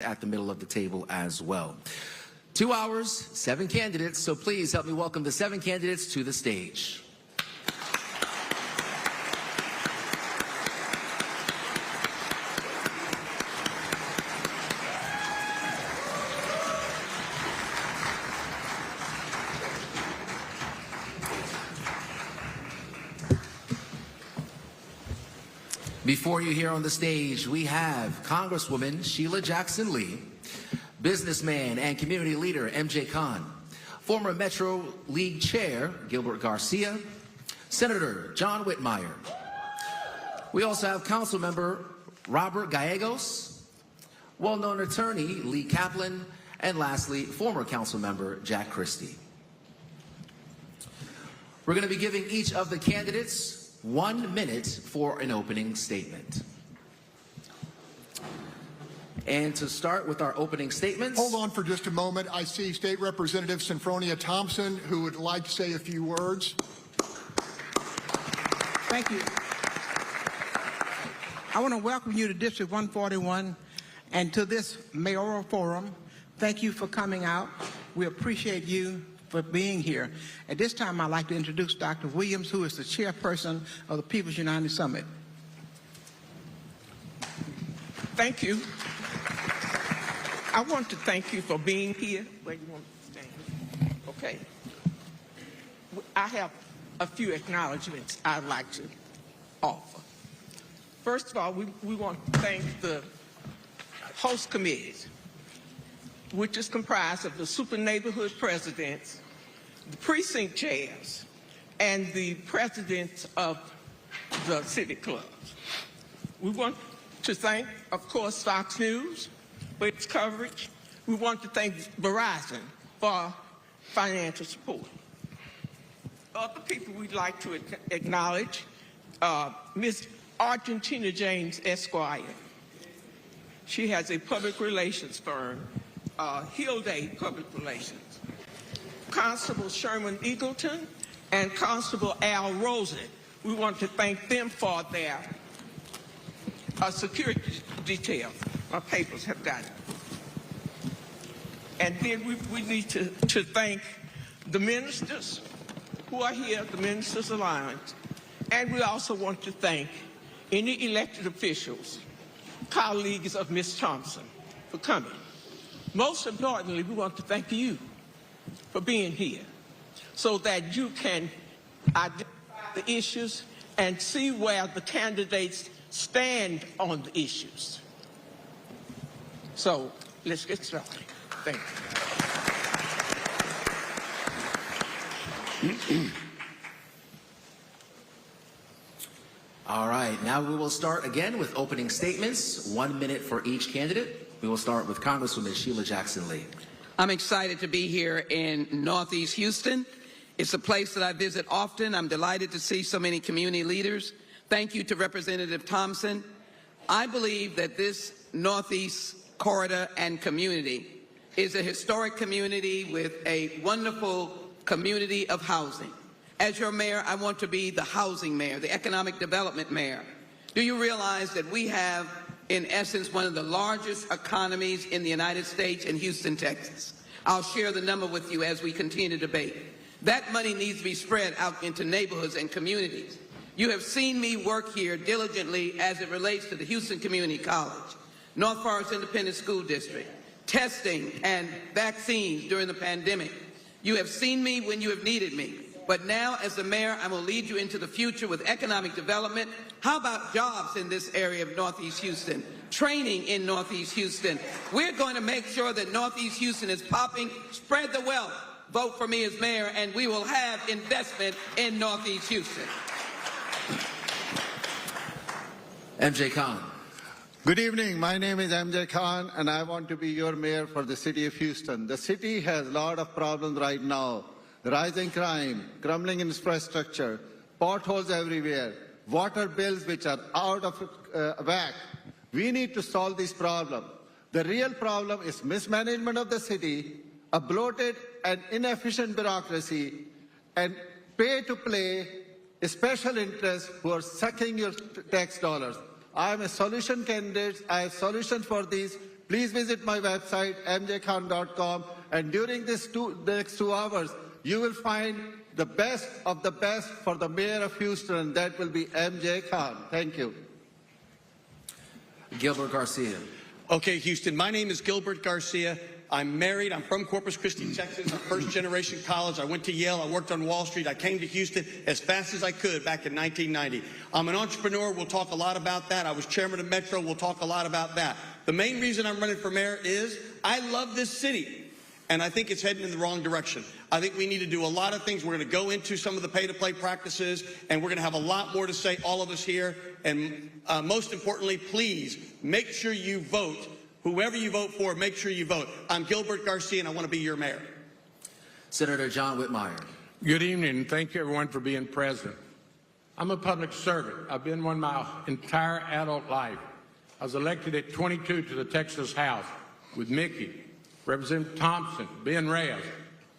at the middle of the table as well. 2 hours, 7 candidates, so please help me welcome the 7 candidates to the stage. Before you here on the stage, we have Congresswoman Sheila Jackson Lee, businessman and community leader MJ Khan, former Metro League Chair Gilbert Garcia, Senator John Whitmire. We also have Council Member Robert Gallegos, well-known attorney Lee Kaplan, and lastly, former Council Member Jack Christie. We're going to be giving each of the candidates 1 minute for an opening statement. And to start with our opening statements... Hold on for just a moment. I see State Representative Sinfronia Thompson, who would like to say a few words. Thank you. I want to welcome you to District 141 and to this mayoral forum. Thank you for coming out. We appreciate you for being here. At this time, I'd like to introduce Dr. Williams, who is the chairperson of the People's United Summit. Thank you. I want to thank you for being here. Where you want to stand? Okay. I have a few acknowledgments I'd like to offer. First of all, we want to thank the host committees, which is comprised of the super neighborhood presidents, the precinct chairs, and the presidents of the city clubs. We want to thank, of course, Fox News for its coverage. We want to thank Verizon for financial support. Other people we'd like to acknowledge, Ms. Argentina James Esquire. She has a public relations firm, Hill Day Public Relations. Constable Sherman Eagleton and Constable Al Rosen. We want to thank them for their security detail. Our papers have got it. And then we need to thank the ministers who are here, the Ministers Alliance. And we also want to thank any elected officials, colleagues of Ms. Thompson, for coming. Most importantly, we want to thank you for being here so that you can identify the issues and see where the candidates stand on the issues. So let's get started. Thank you. All right, now we will start again with opening statements, 1 minute for each candidate. We will start with Congresswoman Sheila Jackson Lee. I'm excited to be here in Northeast Houston. It's a place that I visit often. I'm delighted to see so many community leaders. Thank you to Representative Thompson. I believe that this Northeast corridor and community is a historic community with a wonderful community of housing. As your mayor, I want to be the housing mayor, the economic development mayor. Do you realize that we have, in essence, one of the largest economies in the United States in Houston, Texas? I'll share the number with you as we continue to debate. That money needs to be spread out into neighborhoods and communities. You have seen me work here diligently as it relates to the Houston Community College, North Forest Independent School District, testing and vaccines during the pandemic. You have seen me when you have needed me. But now, as the mayor, I will lead you into the future with economic development. How about jobs in this area of Northeast Houston? Training in Northeast Houston. We're going to make sure that Northeast Houston is popping. Spread the wealth. Vote for me as mayor, and we will have investment in Northeast Houston. MJ Khan. Good evening. My name is MJ Khan, and I want to be your mayor for the city of Houston. The city has a lot of problems right now. Rising crime, crumbling infrastructure, potholes everywhere, water bills which are out of whack. We need to solve this problem. The real problem is mismanagement of the city, a bloated and inefficient bureaucracy, and pay-to-play special interests who are sucking your tax dollars. I am a solution candidate. I have solutions for these Please visit my website, mjkhan.com, and during the next 2 hours, you will find the best of the best for the mayor of Houston. That will be MJ Khan. Thank you. Gilbert Garcia. Okay, Houston, my name is Gilbert Garcia. I'm married. I'm from Corpus Christi, Texas. I'm first-generation college. I went to Yale. I worked on Wall Street. I came to Houston as fast as I could back in 1990. I'm an entrepreneur. We'll talk a lot about that. I was chairman of Metro. We'll talk a lot about that. The main reason I'm running for mayor is I love this city, and I think it's heading in the wrong direction. I think we need to do a lot of things. We're going to go into some of the pay-to-play practices, and we're going to have a lot more to say, all of us here. And most importantly, please make sure you vote. Whoever you vote for, make sure you vote. I'm Gilbert Garcia, and I want to be your mayor. Senator John Whitmire. Good evening, and thank you, everyone, for being present. I'm a public servant. I've been one my entire adult life. I was elected at 22 to the Texas House with Mickey, Representative Thompson, Ben Reyes.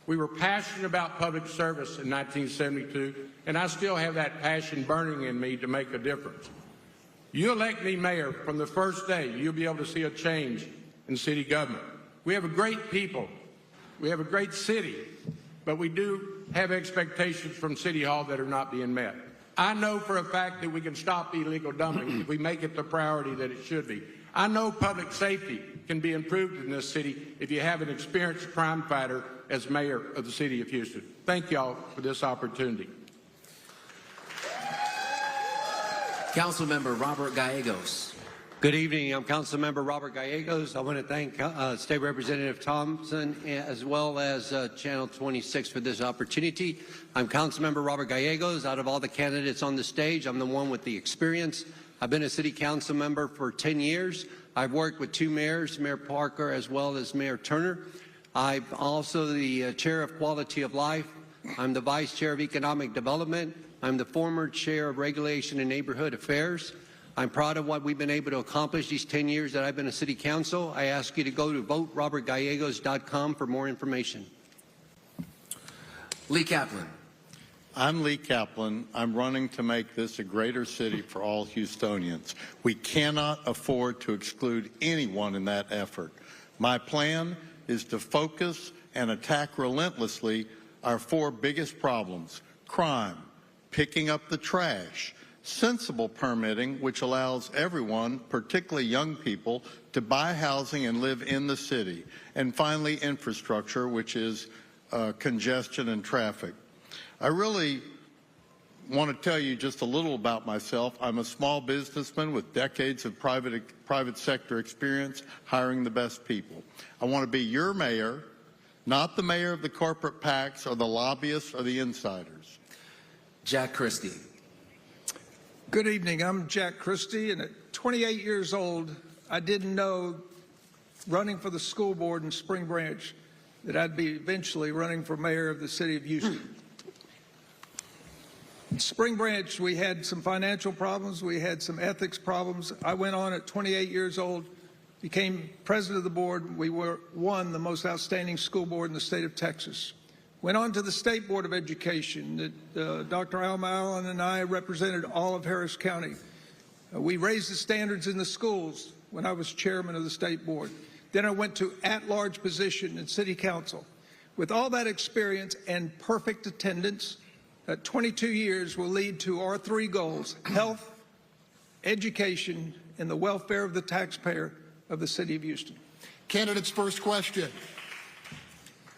We were passionate about public service in 1972, and I still have that passion burning in me to make a difference. You elect me mayor, from the first day, you'll be able to see a change in city government. We have a great people. We have a great city, but we do have expectations from City Hall that are not being met. I know for a fact that we can stop illegal dumping if we make it the priority that it should be. I know public safety can be improved in this city if you have an experienced crime fighter as mayor of the city of Houston. Thank y'all for this opportunity. Councilmember Robert Gallegos. Good evening. I'm Councilmember Robert Gallegos. I want to thank State Representative Thompson as well as Channel 26 for this opportunity. I'm Councilmember Robert Gallegos. Out of all the candidates on the stage, I'm the one with the experience. I've been a city council member for 10 years. I've worked with 2 mayors, Mayor Parker as well as Mayor Turner. I'm also the chair of Quality of Life. I'm the vice chair of Economic Development. I'm the former chair of Regulation and Neighborhood Affairs. I'm proud of what we've been able to accomplish these 10 years that I've been a city council. I ask you to go to voterobertgallegos.com for more information. Lee Kaplan. I'm Lee Kaplan. I'm running to make this a greater city for all Houstonians. We cannot afford to exclude anyone in that effort. My plan is to focus and attack relentlessly our 4 biggest problems: crime, picking up the trash, sensible permitting, which allows everyone, particularly young people, to buy housing and live in the city, and finally infrastructure, which is congestion and traffic. I really want to tell you just a little about myself. I'm a small businessman with decades of private sector experience hiring the best people. I want to be your mayor, not the mayor of the corporate PACs or the lobbyists or the insiders. Jack Christie. Good evening. I'm Jack Christie, and at 28 years old, I didn't know, running for the school board in Spring Branch, that I'd be eventually running for mayor of the city of Houston. In Spring Branch, we had some financial problems. We had some ethics problems. I went on at 28 years old, became president of the board. We won the most outstanding school board in the state of Texas. Went on to the State Board of Education. Dr. Alma Allen and I represented all of Harris County. We raised the standards in the schools when I was chairman of the State Board. Then I went to at-large position in City Council. With all that experience and perfect attendance, 22 years will lead to our 3 goals: health, education, and the welfare of the taxpayer of the city of Houston. Candidates' first question.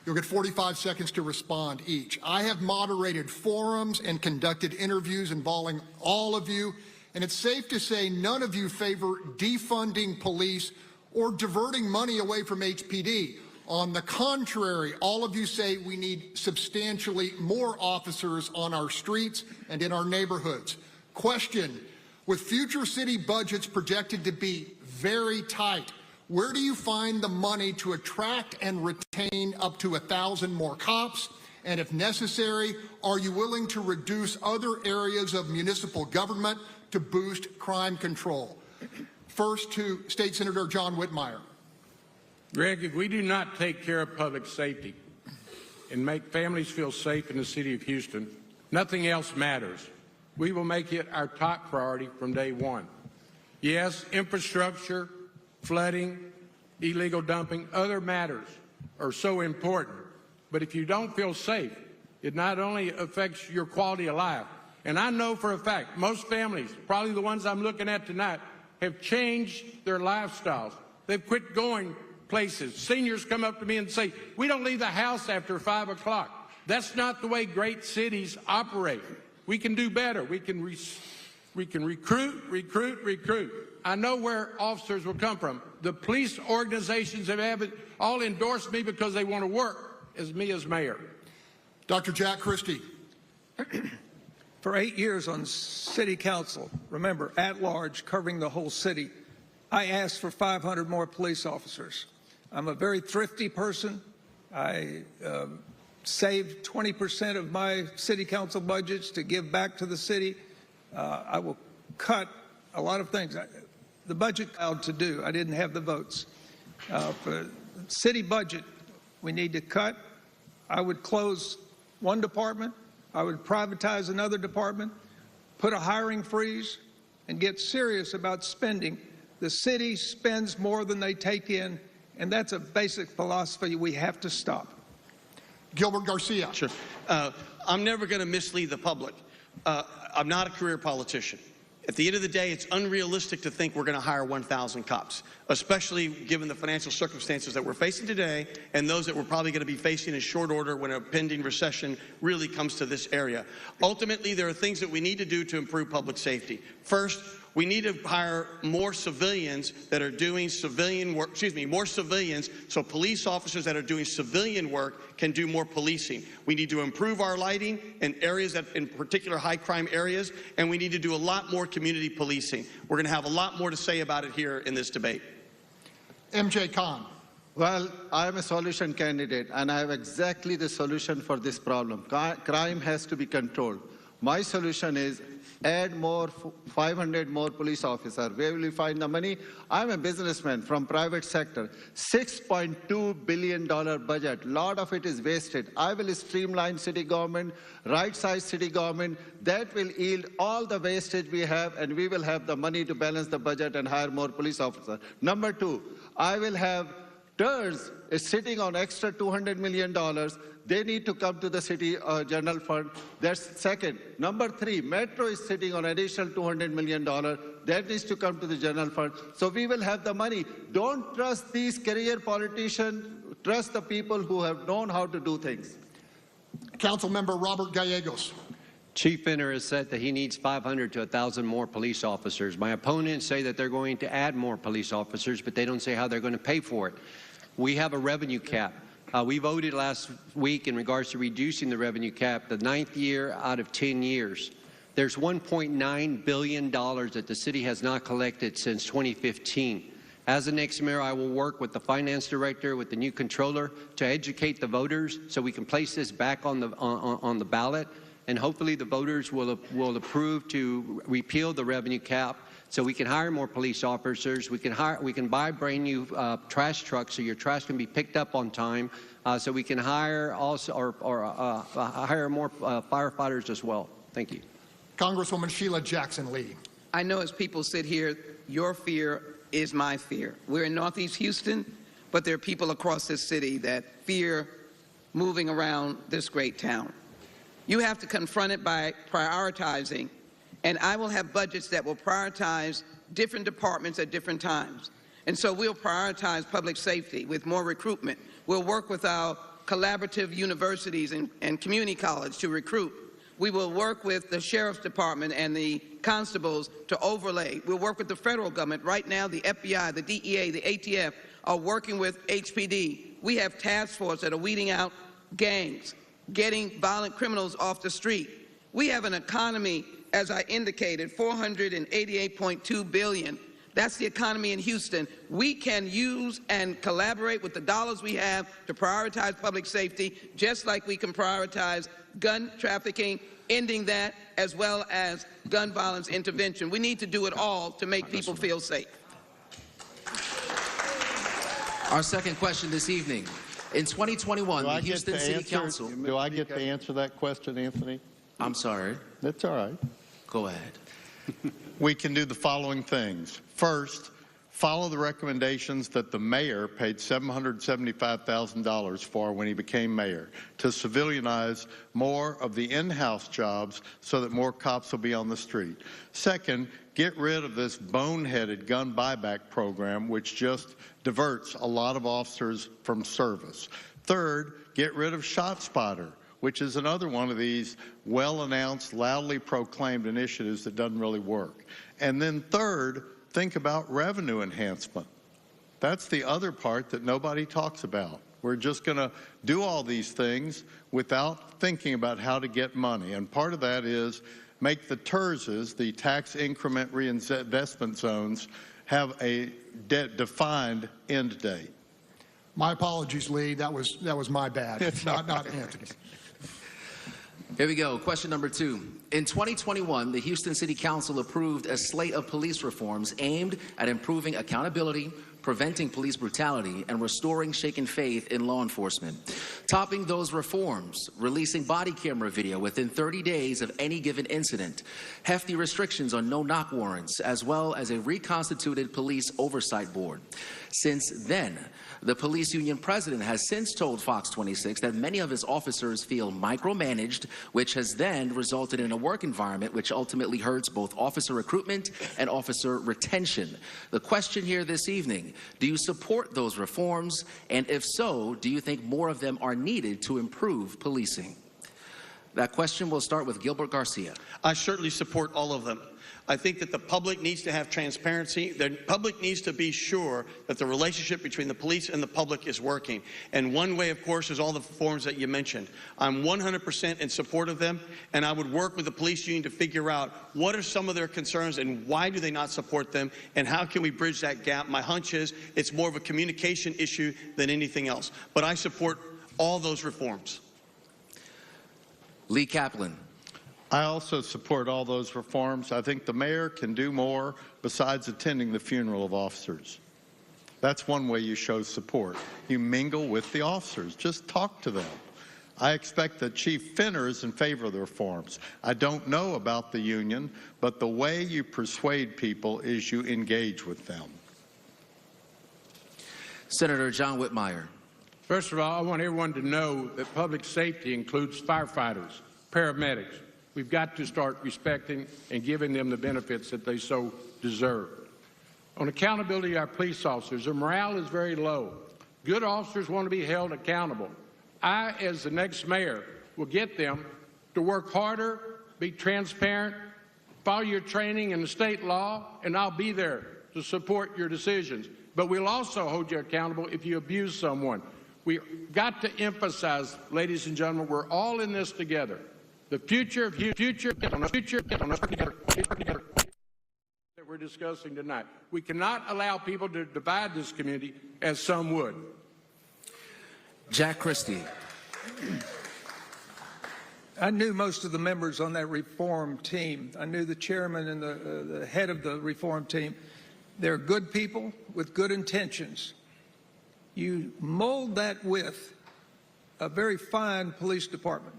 You'll get 45 seconds to respond each. I have moderated forums and conducted interviews involving all of you, and it's safe to say none of you favor defunding police or diverting money away from HPD. On the contrary, all of you say we need substantially more officers on our streets and in our neighborhoods. Question, with future city budgets projected to be very tight, where do you find the money to attract and retain up to 1,000 more cops? And if necessary, are you willing to reduce other areas of municipal government to boost crime control? First to State Senator John Whitmire. Greg, if we do not take care of public safety and make families feel safe in the city of Houston, nothing else matters. We will make it our top priority from day one. Yes, infrastructure, flooding, illegal dumping, other matters are so important. But if you don't feel safe, it not only affects your quality of life, and I know for a fact most families, probably the ones I'm looking at tonight, have changed their lifestyles. They've quit going places. Seniors come up to me and say, we don't leave the house after 5 o'clock. That's not the way great cities operate. We can do better. We can recruit. I know where officers will come from. The police organizations have all endorsed me because they want to work as me as mayor. Dr. Jack Christie. For 8 years on city council, remember, at large, covering the whole city, I asked for 500 more police officers. I'm a very thrifty person. I saved 20% of my city council budgets to give back to the city. I will cut a lot of things. The budget allowed to do, I didn't have the votes. For the city budget, we need to cut. I would close one department. I would privatize another department, put a hiring freeze, and get serious about spending. The city spends more than they take in, and that's a basic philosophy we have to stop. Gilbert Garcia. Sure. I'm never going to mislead the public. I'm not a career politician. At the end of the day, it's unrealistic to think we're going to hire 1,000 cops, especially given the financial circumstances that we're facing today and those that we're probably going to be facing in short order when a pending recession really comes to this area. Ultimately, there are things that we need to do to improve public safety. First, we need to hire more civilians that are doing civilian work, more civilians, so police officers that are doing civilian work can do more policing. We need to improve our lighting in areas that, in particular, high crime areas, and we need to do a lot more community policing. We're going to have a lot more to say about it here in this debate. MJ Khan. Well, I am a solution candidate, and I have exactly the solution for this problem. Crime has to be controlled. My solution is add 500 more police officers. Where will you find the money? I'm a businessman from private sector. $6.2 billion budget. A lot of it is wasted. I will streamline city government, right-size city government. That will yield all the wastage we have, and we will have the money to balance the budget and hire more police officers. Number two, I will have TERS is sitting on extra $200 million. They need to come to the city general fund. That's second. Number three, Metro is sitting on additional $200 million. That needs to come to the general fund. So we will have the money. Don't trust these career politicians. Trust the people who have known how to do things. Councilmember Robert Gallegos. Chief Finner has said that he needs 500 to 1,000 more police officers. My opponents say that they're going to add more police officers, but they don't say how they're going to pay for it. We have a revenue cap. We voted last week in regards to reducing the revenue cap, the 9th year out of 10 years. There's $1.9 billion that the city has not collected since 2015. As the next mayor, I will work with the finance director, with the new controller, to educate the voters so we can place this back on the ballot. And hopefully the voters will approve to repeal the revenue cap so we can hire more police officers. We can buy brand new trash trucks so your trash can be picked up on time. So we can hire hire more firefighters as well. Thank you. Congresswoman Sheila Jackson Lee. I know as people sit here, your fear is my fear. We're in Northeast Houston, but there are people across this city that fear moving around this great town. You have to confront it by prioritizing, and I will have budgets that will prioritize different departments at different times. And so we'll prioritize public safety with more recruitment. We'll work with our collaborative universities and community college to recruit. We will work with the Sheriff's Department and the constables to overlay. We'll work with the federal government. Right now, the FBI, the DEA, the ATF are working with HPD. We have task force that are weeding out gangs, getting violent criminals off the street. We have an economy, as I indicated, $488.2 billion. That's the economy in Houston. We can use and collaborate with the dollars we have to prioritize public safety, just like we can prioritize gun trafficking, ending that, as well as gun violence intervention. We need to do it all to make people feel safe. Our second question this evening. In 2021, the Houston City Council... Do I get to answer that question, Anthony? I'm sorry. That's all right. Go ahead. We can do the following things. First, Follow the recommendations that the mayor paid $775,000 for when he became mayor, to civilianize more of the in-house jobs so that more cops will be on the street. Second, get rid of this boneheaded gun buyback program, which just diverts a lot of officers from service. Third, get rid of ShotSpotter, which is another one of these well-announced, loudly proclaimed initiatives that doesn't really work. And then third, think about revenue enhancement. That's the other part that nobody talks about. We're just going to do all these things without thinking about how to get money. And part of that is make the TIRZs, the tax increment reinvestment zones, have a defined end date. My apologies, Lee. That was my bad. not Anthony's. Here we go. Question number 2. In 2021, the Houston City Council approved a slate of police reforms aimed at improving accountability, preventing police brutality, and restoring shaken faith in law enforcement. Topping those reforms, releasing body camera video within 30 days of any given incident, hefty restrictions on no-knock warrants, as well as a reconstituted police oversight board. Since then, the police union president has since told Fox 26 that many of his officers feel micromanaged, which has then resulted in a work environment which ultimately hurts both officer recruitment and officer retention. The question here this evening, do you support those reforms? And if so, do you think more of them are needed to improve policing? That question will start with Gilbert Garcia. I certainly support all of them. I think that the public needs to have transparency. The public needs to be sure that the relationship between the police and the public is working. And one way, of course, is all the reforms that you mentioned. I'm 100% in support of them, and I would work with the police union to figure out what are some of their concerns and why do they not support them, and how can we bridge that gap. My hunch is it's more of a communication issue than anything else. But I support all those reforms. Lee Kaplan. I also support all those reforms. I think the mayor can do more besides attending the funeral of officers. That's one way you show support. You mingle with the officers. Just talk to them. I expect that Chief Finner is in favor of the reforms. I don't know about the union, but the way you persuade people is you engage with them. Senator John Whitmire. First of all, I want everyone to know that public safety includes firefighters, paramedics. We've got to start respecting and giving them the benefits that they so deserve. On accountability of our police officers, their morale is very low. Good officers want to be held accountable. I, as the next mayor, will get them to work harder, be transparent, follow your training in the state law, and I'll be there to support your decisions. But we'll also hold you accountable if you abuse someone. We've got to emphasize, ladies and gentlemen, we're all in this together. The future that we're discussing tonight. We cannot allow people to divide this community as some would. Jack Christie. I knew most of the members on that reform team. I knew the chairman and the head of the reform team. They're good people with good intentions. You mold that with a very fine police department.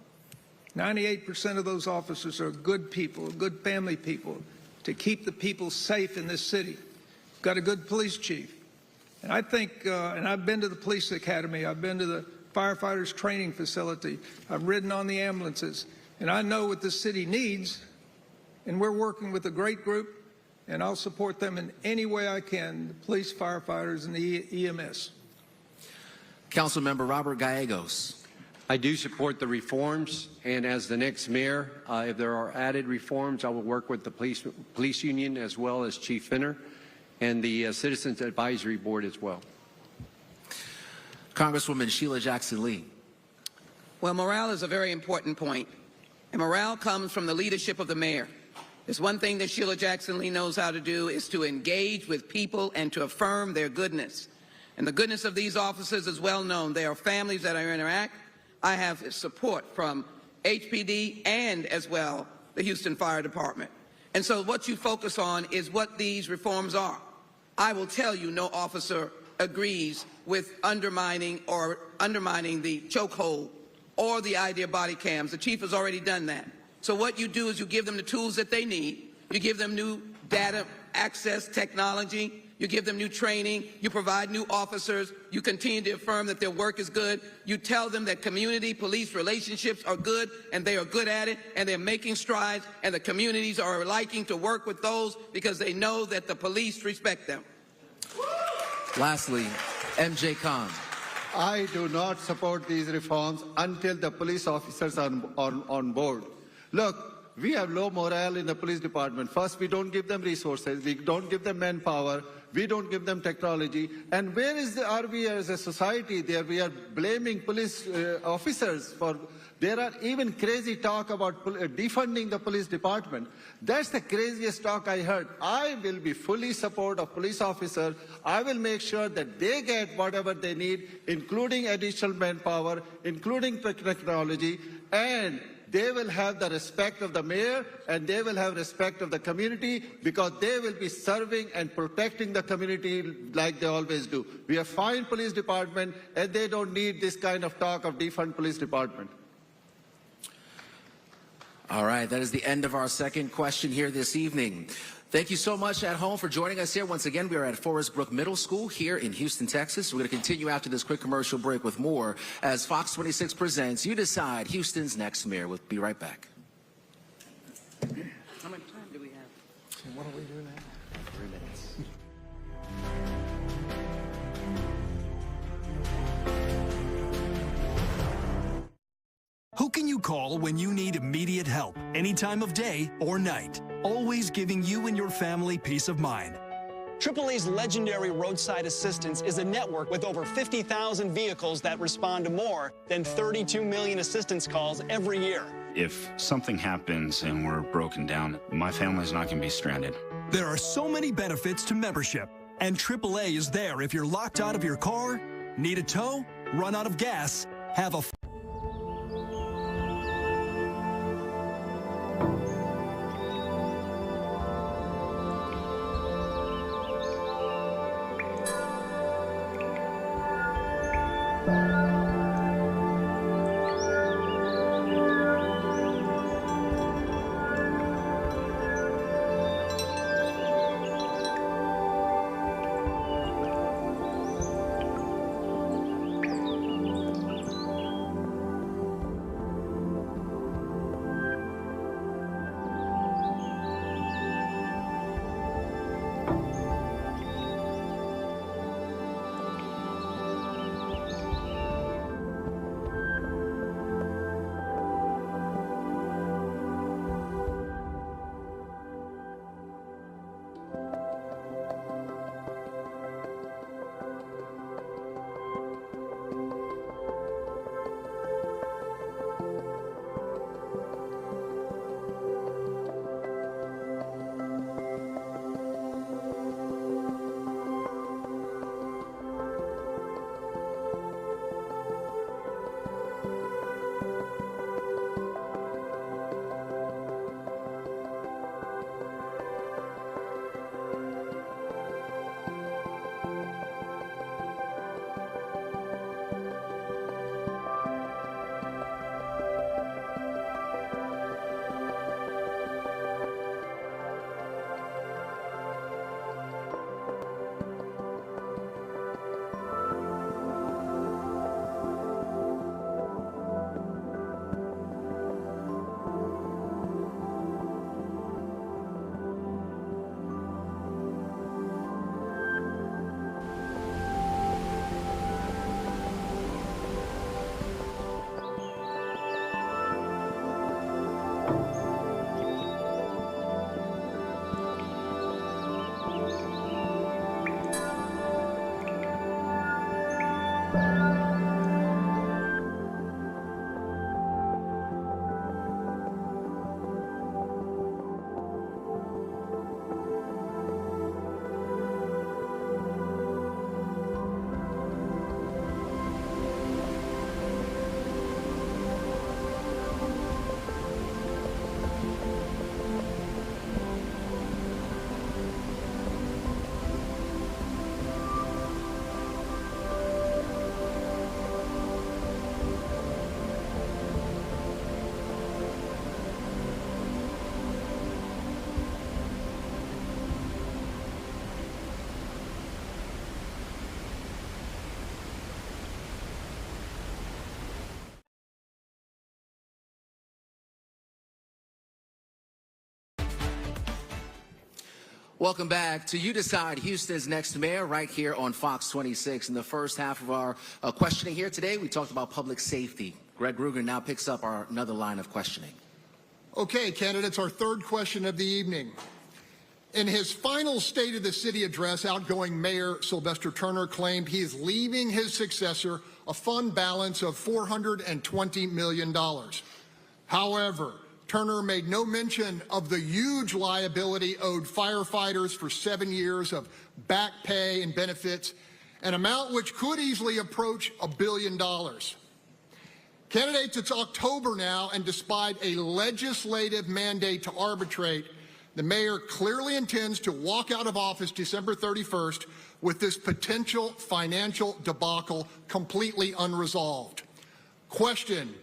98% of those officers are good people, good family people, to keep the people safe in this city. Got a good police chief. And I think, and I've been to the police academy, I've been to the firefighters training facility, I've ridden on the ambulances, and I know what this city needs, and we're working with a great group, and I'll support them in any way I can, the police, firefighters, and the EMS. Councilmember Robert Gallegos. I do support the reforms, and as the next mayor, if there are added reforms, I will work with the police union as well as Chief Finner and the Citizens Advisory Board as well. Congresswoman Sheila Jackson Lee. Well, morale is a very important point, and morale comes from the leadership of the mayor. There's one thing that Sheila Jackson Lee knows how to do is to engage with people and to affirm their goodness. And the goodness of these officers is well known. They are families that I interact. I have support from HPD and as well the Houston Fire Department. And so what you focus on is what these reforms are. I will tell you no officer agrees with undermining the chokehold or the idea of body cams. The chief has already done that. So what you do is you give them the tools that they need. You give them new data access technology. You give them new training. You provide new officers. You continue to affirm that their work is good. You tell them that community-police relationships are good, and they are good at it, and they're making strides, and the communities are liking to work with those because they know that the police respect them. Lastly, MJ Khan. I do not support these reforms until the police officers are on board. Look, we have low morale in the police department. First, we don't give them resources. We don't give them manpower. We don't give them technology. And where are we as a society there? We are blaming police officers for... There are even crazy talk about defunding the police department. That's the craziest talk I heard. I will be fully support of police officers. I will make sure that they get whatever they need, including additional manpower, including technology, and they will have the respect of the mayor, and they will have respect of the community, because they will be serving and protecting the community like they always do. We have fine police department, and they don't need this kind of talk of defund police department. All right, that is the end of our second question here this evening. Thank you so much at home for joining us here. Once again, we are at Forest Brook Middle School here in Houston, Texas. We're going to continue after this quick commercial break with more as Fox 26 presents You Decide, Houston's Next Mayor. We'll be right back. How much time do we have? What do we do now? 3 minutes. Who can you call when you need immediate help, any time of day or night? Always giving you and your family peace of mind. AAA's legendary roadside assistance is a network with over 50,000 vehicles that respond to more than 32 million assistance calls every year. If something happens and we're broken down, my family's not going to be stranded. There are so many benefits to membership, and AAA is there if you're locked out of your car, need a tow, run out of gas, have a Welcome back to You Decide, Houston's next mayor, right here on Fox 26. In the first half of our questioning here today, we talked about public safety. Greg Groogan now picks up another line of questioning. Okay, candidates, our third question of the evening. In his final State of the City address, outgoing Mayor Sylvester Turner claimed he is leaving his successor a fund balance of $420 million. However, Turner made no mention of the huge liability owed firefighters for 7 years of back pay and benefits, an amount which could easily approach $1 billion. Candidates, it's October now, and despite a legislative mandate to arbitrate, the mayor clearly intends to walk out of office December 31st with this potential financial debacle completely unresolved. Question: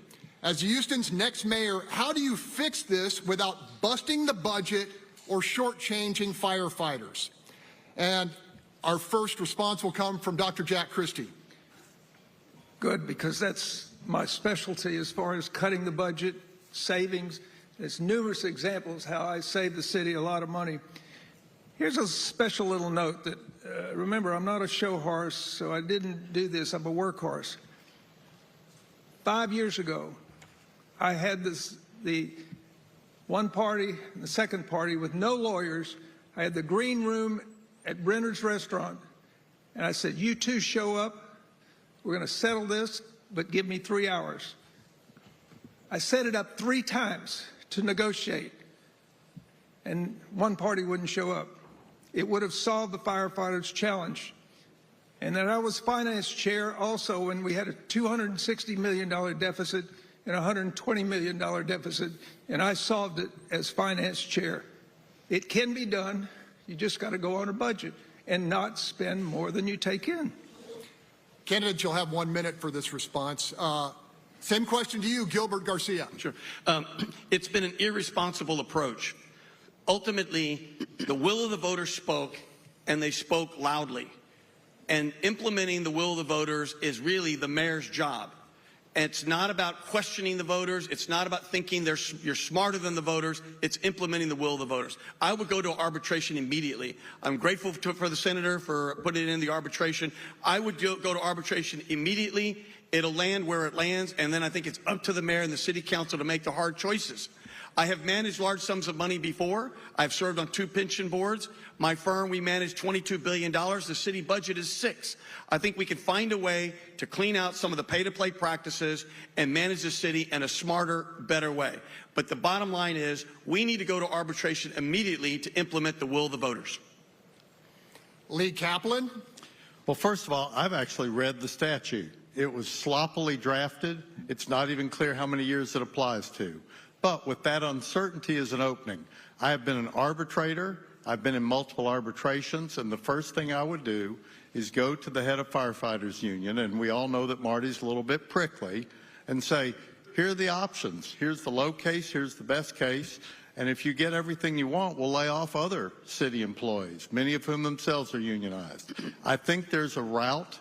as Houston's next mayor, how do you fix this without busting the budget or shortchanging firefighters? And our first response will come from Dr. Jack Christie. Good, because that's my specialty as far as cutting the budget, savings. There's numerous examples how I saved the city a lot of money. Here's a special little note that, remember, I'm not a show horse, so I didn't do this. I'm a workhorse. 5 years ago, I had the one party and the second party with no lawyers. I had the green room at Brenner's Restaurant, and I said, you two show up. We're going to settle this, but give me 3 hours. I set it up 3 times to negotiate, and one party wouldn't show up. It would have solved the firefighters' challenge. And then I was finance chair also when we had a $260 million deficit and a $120 million deficit, and I solved it as finance chair. It can be done. You just got to go on a budget and not spend more than you take in. Candidates, you'll have 1 minute for this response. Same question to you, Gilbert Garcia. Sure. It's been an irresponsible approach. Ultimately, the will of the voters spoke, and they spoke loudly. And implementing the will of the voters is really the mayor's job. And it's not about questioning the voters. It's not about thinking you're smarter than the voters. It's implementing the will of the voters. I would go to arbitration immediately. I'm grateful for the senator for putting it in the arbitration. I would go to arbitration immediately. It'll land where it lands, and then I think it's up to the mayor and the city council to make the hard choices. I have managed large sums of money before. I've served on 2 pension boards. My firm, we manage $22 billion. The city budget is $6 billion. I think we can find a way to clean out some of the pay-to-play practices and manage the city in a smarter, better way. But the bottom line is we need to go to arbitration immediately to implement the will of the voters. Lee Kaplan. Well, first of all, I've actually read the statute. It was sloppily drafted. It's not even clear how many years it applies to. But with that uncertainty as an opening, I have been an arbitrator. I've been in multiple arbitrations, and the first thing I would do is go to the head of Firefighters Union, and we all know that Marty's a little bit prickly, and say, here are the options. Here's the low case, here's the best case, and if you get everything you want, we'll lay off other city employees, many of whom themselves are unionized. I think there's a route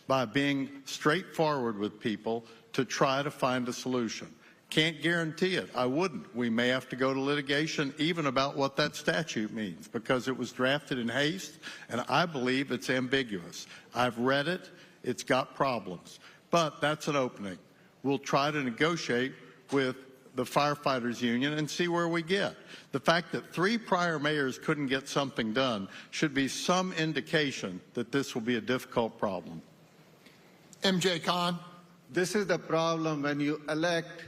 by being straightforward with people to try to find a solution. Can't guarantee it. I wouldn't. We may have to go to litigation even about what that statute means because it was drafted in haste, and I believe it's ambiguous. I've read it. It's got problems. But that's an opening. We'll try to negotiate with the firefighters union and see where we get. The fact that 3 prior mayors couldn't get something done should be some indication that this will be a difficult problem. MJ Khan. This is the problem when you elect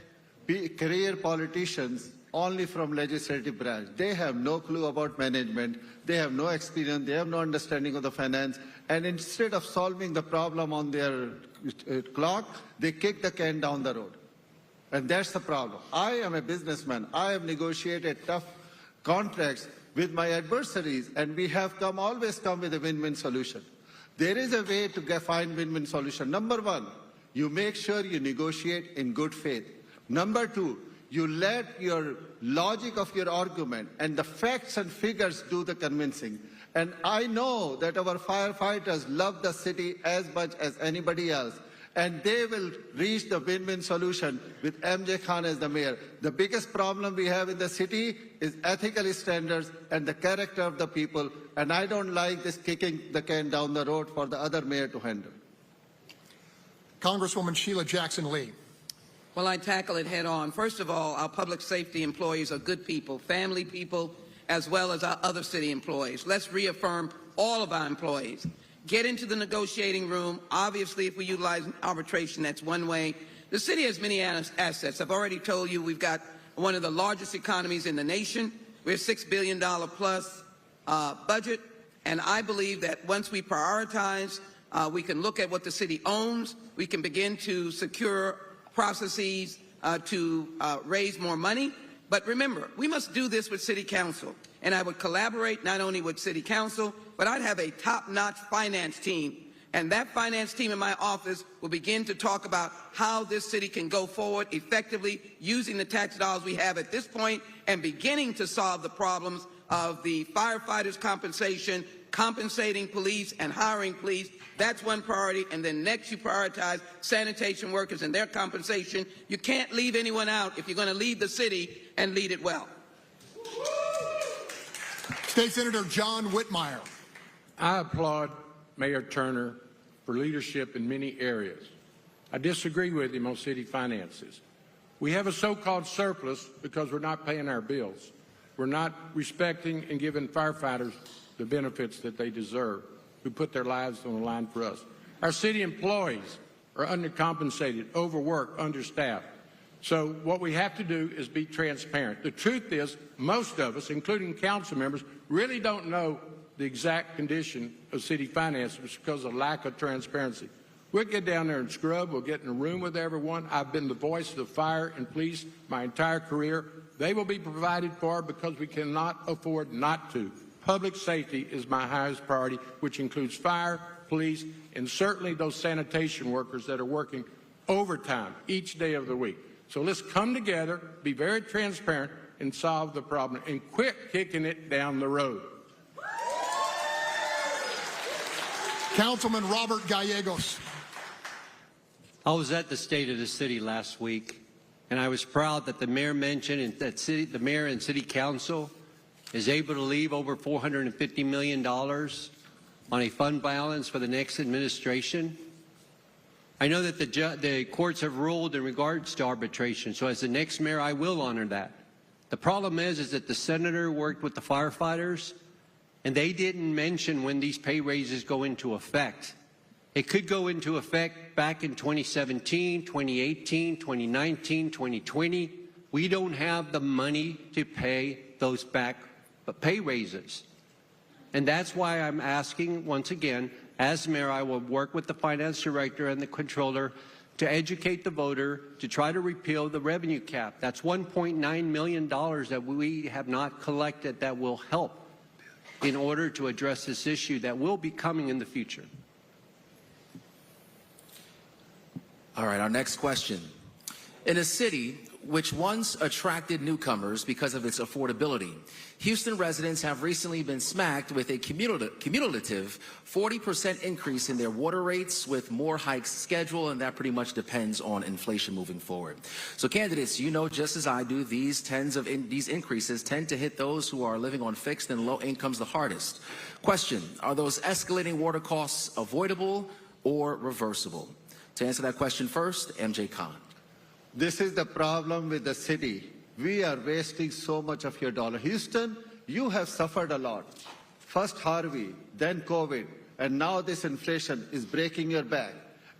career politicians only from legislative branch. They have no clue about management. They have no experience. They have no understanding of the finance. And instead of solving the problem on their clock, they kick the can down the road. And that's the problem. I am a businessman. I have negotiated tough contracts with my adversaries, and we have always come with a win-win solution. There is a way to find win-win solution. Number 1, you make sure you negotiate in good faith. Number 2, you let your logic of your argument and the facts and figures do the convincing. And I know that our firefighters love the city as much as anybody else. and they will reach the win-win solution with MJ Khan as the mayor. The biggest problem we have in the city is ethical standards and the character of the people, and I don't like this kicking the can down the road for the other mayor to handle. Congresswoman Sheila Jackson Lee. Well, I tackle it head on. First of all, our public safety employees are good people, family people, as well as our other city employees. Let's reaffirm all of our employees. Get into the negotiating room. Obviously, if we utilize arbitration, that's one way. The city has many assets. I've already told you we've got one of the largest economies in the nation. We have $6 billion plus budget. And I believe that once we prioritize, we can look at what the city owns. We can begin to secure processes to raise more money. But remember, we must do this with City Council. And I would collaborate not only with City Council, but I'd have a top-notch finance team. And that finance team in my office will begin to talk about how this city can go forward effectively using the tax dollars we have at this point and beginning to solve the problems of the firefighters' compensation, compensating police and hiring police. That's one priority. And then next you prioritize sanitation workers and their compensation. You can't leave anyone out if you're going to lead the city and lead it well. State Senator John Whitmire. I applaud Mayor Turner for leadership in many areas. I disagree with him on city finances. We have a so-called surplus because we're not paying our bills. We're not respecting and giving firefighters the benefits that they deserve, who put their lives on the line for us. Our city employees are undercompensated, overworked, understaffed. So what we have to do is be transparent. The truth is, most of us, including council members, really don't know the exact condition of city finances because of lack of transparency. We'll get down there and scrub. We'll get in a room with everyone. I've been the voice of the fire and police my entire career. They will be provided for because we cannot afford not to. Public safety is my highest priority, which includes fire, police, and certainly those sanitation workers that are working overtime each day of the week. So let's come together, be very transparent, and solve the problem, and quit kicking it down the road. Councilman Robert Gallegos. I was at the State of the City last week, and I was proud that the mayor mentioned and that the mayor and city council is able to leave over $450 million on a fund balance for the next administration. I know that the courts have ruled in regards to arbitration, so as the next mayor, I will honor that. The problem is that the senator worked with the firefighters, and they didn't mention when these pay raises go into effect. It could go into effect back in 2017, 2018, 2019, 2020. We don't have the money to pay those back pay raises. And that's why I'm asking, once again, as mayor, I will work with the finance director and the controller to educate the voter to try to repeal the revenue cap. That's $1.9 million that we have not collected that will help in order to address this issue that will be coming in the future. All right, our next question. In a city which once attracted newcomers because of its affordability, Houston residents have recently been smacked with a cumulative 40% increase in their water rates with more hikes scheduled, and that pretty much depends on inflation moving forward. So candidates, you know just as I do, these increases tend to hit those who are living on fixed and low incomes the hardest. Question, are those escalating water costs avoidable or reversible? To answer that question first, MJ Khan. This is the problem with the city. We are wasting so much of your dollar. Houston, you have suffered a lot. First Harvey, then COVID, and now this inflation is breaking your back.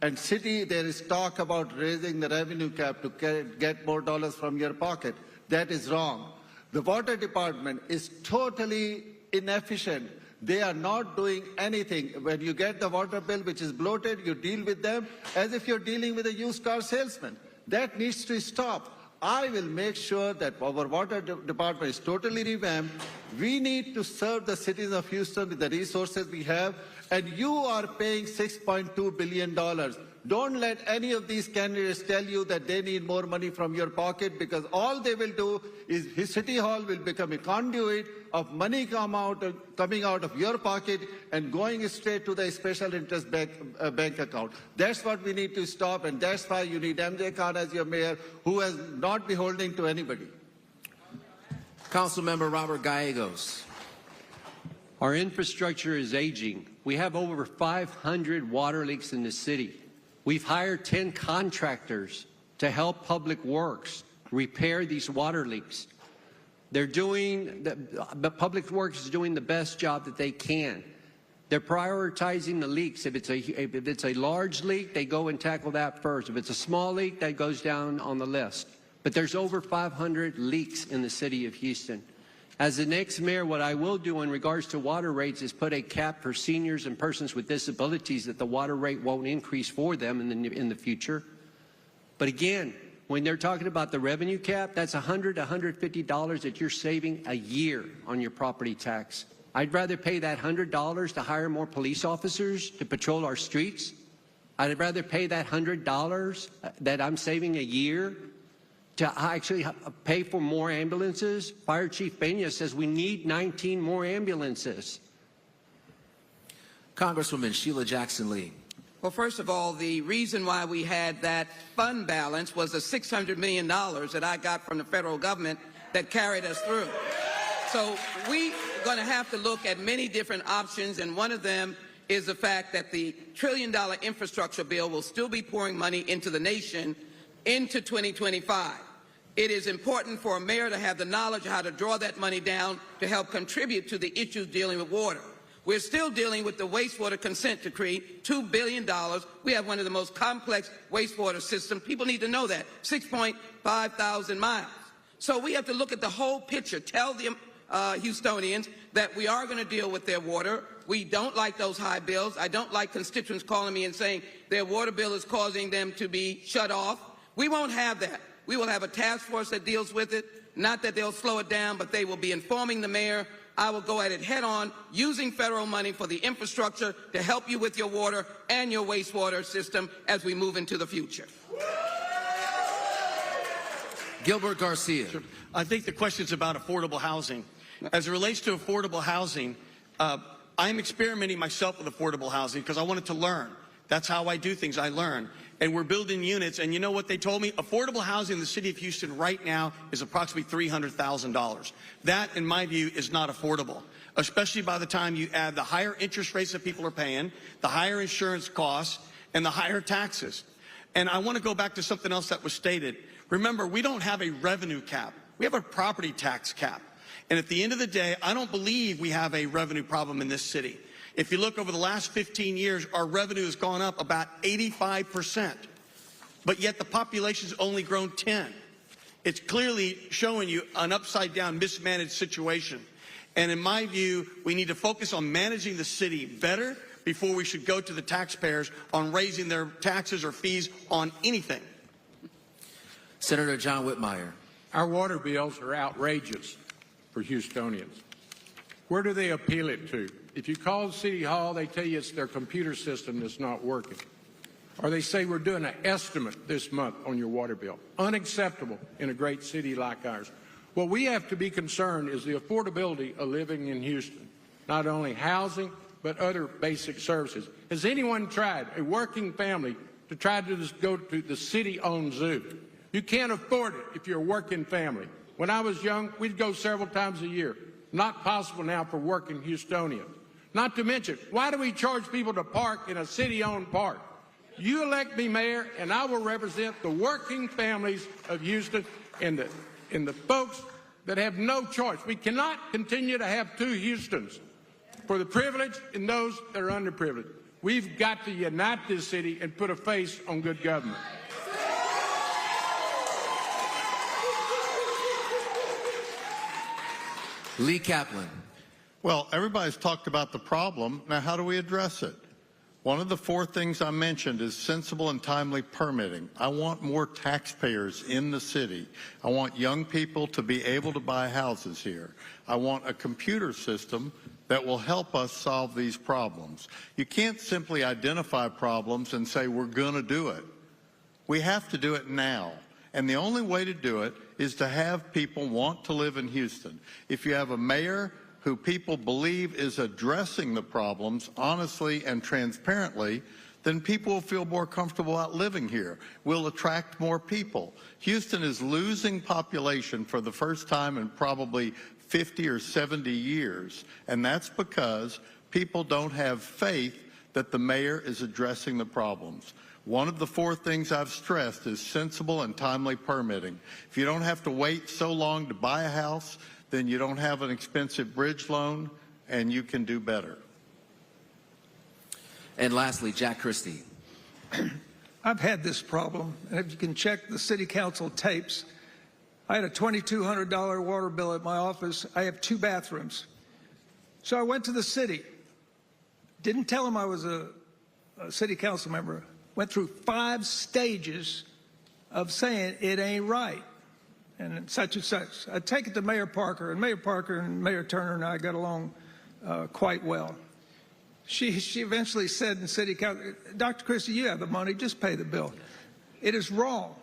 And city, there is talk about raising the revenue cap to get more dollars from your pocket. That is wrong. The water department is totally inefficient. They are not doing anything. When you get the water bill which is bloated, you deal with them as if you're dealing with a used car salesman. That needs to stop. I will make sure that our water department is totally revamped. We need to serve the citizens of Houston with the resources we have, and you are paying $6.2 billion. Don't let any of these candidates tell you that they need more money from your pocket, because all they will do is his City Hall will become a conduit of money coming out of your pocket and going straight to the special interest bank account. That's what we need to stop, and that's why you need MJ Khan as your mayor, who is not beholden to anybody. Councilmember Robert Gallegos. Our infrastructure is aging. We have over 500 water leaks in the city. We've hired 10 contractors to help Public Works repair these water leaks. The Public Works is doing the best job that they can. They're prioritizing the leaks. If it's a large leak, they go and tackle that first. If it's a small leak, that goes down on the list. But there's over 500 leaks in the city of Houston. As the next mayor, what I will do in regards to water rates is put a cap for seniors and persons with disabilities, that the water rate won't increase for them in the future. But again, when they're talking about the revenue cap, that's $100 to $150 that you're saving a year on your property tax. I'd rather pay that $100 to hire more police officers to patrol our streets. I'd rather pay that $100 that I'm saving a year to actually pay for more ambulances. Fire Chief Peña says we need 19 more ambulances. Congresswoman Sheila Jackson Lee. Well, first of all, the reason why we had that fund balance was the $600 million that I got from the federal government that carried us through. So we're going to have to look at many different options, and one of them is the fact that the trillion-dollar infrastructure bill will still be pouring money into the nation into 2025. It is important for a mayor to have the knowledge of how to draw that money down to help contribute to the issues dealing with water. We're still dealing with the wastewater consent decree, $2 billion. We have one of the most complex wastewater systems. People need to know that, 6.5 thousand miles. So we have to look at the whole picture, tell the Houstonians that we are going to deal with their water. We don't like those high bills. I don't like constituents calling me and saying their water bill is causing them to be shut off. We won't have that. We will have a task force that deals with it. Not that they'll slow it down, but they will be informing the mayor. I will go at it head on, using federal money for the infrastructure to help you with your water and your wastewater system as we move into the future. Gilbert Garcia. Sure. I think the question is about affordable housing. As it relates to affordable housing, I'm experimenting myself with affordable housing because I wanted to learn. That's how I do things. I learn. And we're building units. And you know what they told me? Affordable housing in the city of Houston right now is approximately $300,000. That, in my view, is not affordable, especially by the time you add the higher interest rates that people are paying, the higher insurance costs, and the higher taxes. And I want to go back to something else that was stated. Remember, we don't have a revenue cap. We have a property tax cap. And at the end of the day, I don't believe we have a revenue problem in this city. If you look over the last 15 years, our revenue has gone up about 85%, but yet the population's only grown 10. It's clearly showing you an upside-down, mismanaged situation. And in my view, we need to focus on managing the city better before we should go to the taxpayers on raising their taxes or fees on anything. Senator John Whitmire. Our water bills are outrageous for Houstonians. Where do they appeal it to? If you call City Hall, they tell you it's their computer system that's not working. Or they say we're doing an estimate this month on your water bill. Unacceptable in a great city like ours. What we have to be concerned is the affordability of living in Houston. Not only housing, but other basic services. Has anyone tried, a working family, to try to just go to the city-owned zoo? You can't afford it if you're a working family. When I was young, we'd go several times a year. Not possible now for working Houstonians. Not to mention, why do we charge people to park in a city-owned park? You elect me mayor, and I will represent the working families of Houston and the folks that have no choice. We cannot continue to have two Houstons, for the privileged and those that are underprivileged. We've got to unite this city and put a face on good government. Lee Kaplan. Well, everybody's talked about the problem. Now, how do we address it? One of the four things I mentioned is sensible and timely permitting. I want more taxpayers in the city. I want young people to be able to buy houses here. I want a computer system that will help us solve these problems. You can't simply identify problems and say we're going to do it. We have to do it now. And the only way to do it is to have people want to live in Houston. If you have a mayor who people believe is addressing the problems honestly and transparently, then people will feel more comfortable out living here. We'll attract more people. Houston is losing population for the first time in probably 50 or 70 years, and that's because people don't have faith that the mayor is addressing the problems. One of the 4 things I've stressed is sensible and timely permitting. If you don't have to wait so long to buy a house, then you don't have an expensive bridge loan, and you can do better. And lastly, Jack Christie. I've had this problem, and if you can check the city council tapes, I had a $2,200 water bill at my office. I have 2 bathrooms. So I went to the city, didn't tell them I was a city council member, went through 5 stages of saying it ain't right and such and such. I take it to Mayor Parker, and Mayor Parker and Mayor Turner and I got along quite well. She eventually said in city council, Dr. Christie, you have the money, just pay the bill. It is wrong.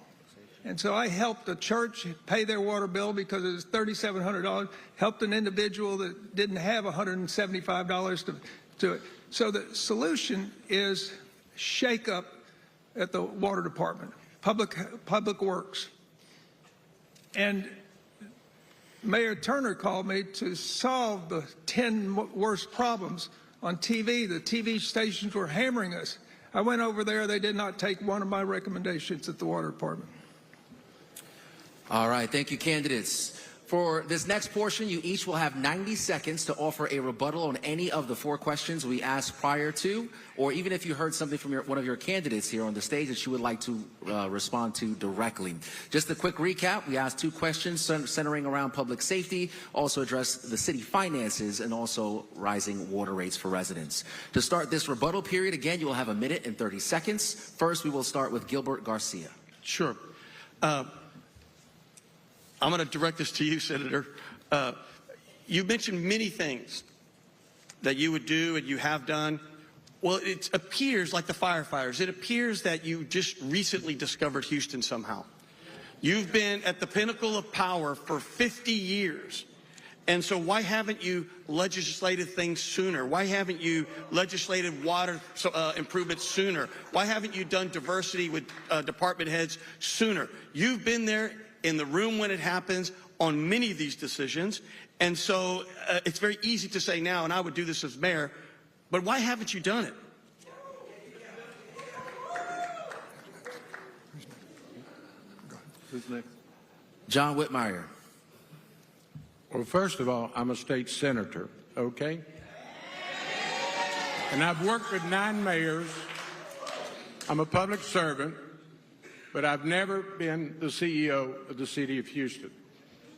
And so I helped a church pay their water bill because it was $3,700, helped an individual that didn't have $175 to it. So the solution is shake up at the water department, public works. And Mayor Turner called me to solve the 10 worst problems on TV. The TV stations were hammering us. I went over there. They did not take one of my recommendations at the water department. All right, thank you, candidates. For this next portion, you each will have 90 seconds to offer a rebuttal on any of the 4 questions we asked prior to, or even if you heard something from one of your candidates here on the stage that you would like to respond to directly. Just a quick recap, we asked 2 questions centering around public safety, also addressed the city finances, and also rising water rates for residents. To start this rebuttal period, again, you will have 1 minute and 30 seconds. First, we will start with Gilbert Garcia. Sure. I'm going to direct this to you, Senator. You mentioned many things that you would do and you have done. Well, it appears like the firefighters. It appears that you just recently discovered Houston somehow. You've been at the pinnacle of power for 50 years. And so why haven't you legislated things sooner? Why haven't you legislated water improvements sooner? Why haven't you done diversity with department heads sooner? You've been there in the room when it happens on many of these decisions. And so it's very easy to say now, and I would do this as mayor, but why haven't you done it? Who's next? John Whitmire. Well, first of all, I'm a state senator, okay? And I've worked with 9 mayors. I'm a public servant. But I've never been the CEO of the City of Houston.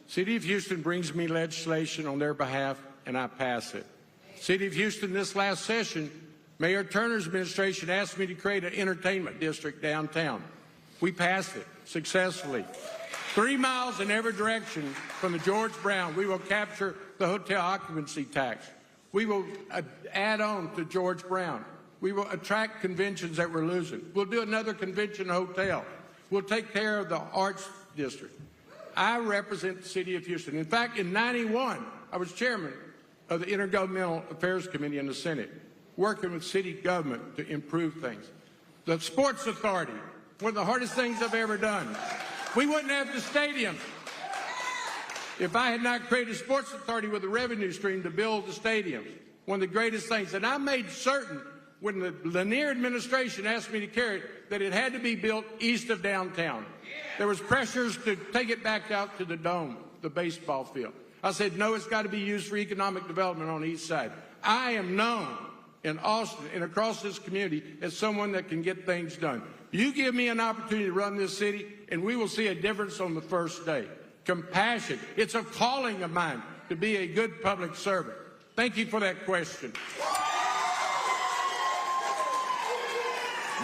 City of Houston brings me legislation on their behalf, and I pass it. City of Houston, this last session, Mayor Turner's administration asked me to create an entertainment district downtown. We passed it successfully. 3 miles in every direction from the George Brown, we will capture the hotel occupancy tax. We will add on to George Brown. We will attract conventions that we're losing. We'll do another convention hotel. We'll take care of the arts district. I represent the City of Houston. In fact, in '91, I was chairman of the Intergovernmental Affairs Committee in the Senate, working with city government to improve things. The Sports Authority, one of the hardest things I've ever done. We wouldn't have the stadium if I had not created a Sports Authority with a revenue stream to build the stadium. One of the greatest things. And I made certain when the Lanier administration asked me to carry it, that it had to be built east of downtown. There was pressures to take it back out to the dome, the baseball field. I said, no, it's got to be used for economic development on the east side. I am known in Austin and across this community as someone that can get things done. You give me an opportunity to run this city, and we will see a difference on the first day. Compassion. It's a calling of mine to be a good public servant. Thank you for that question.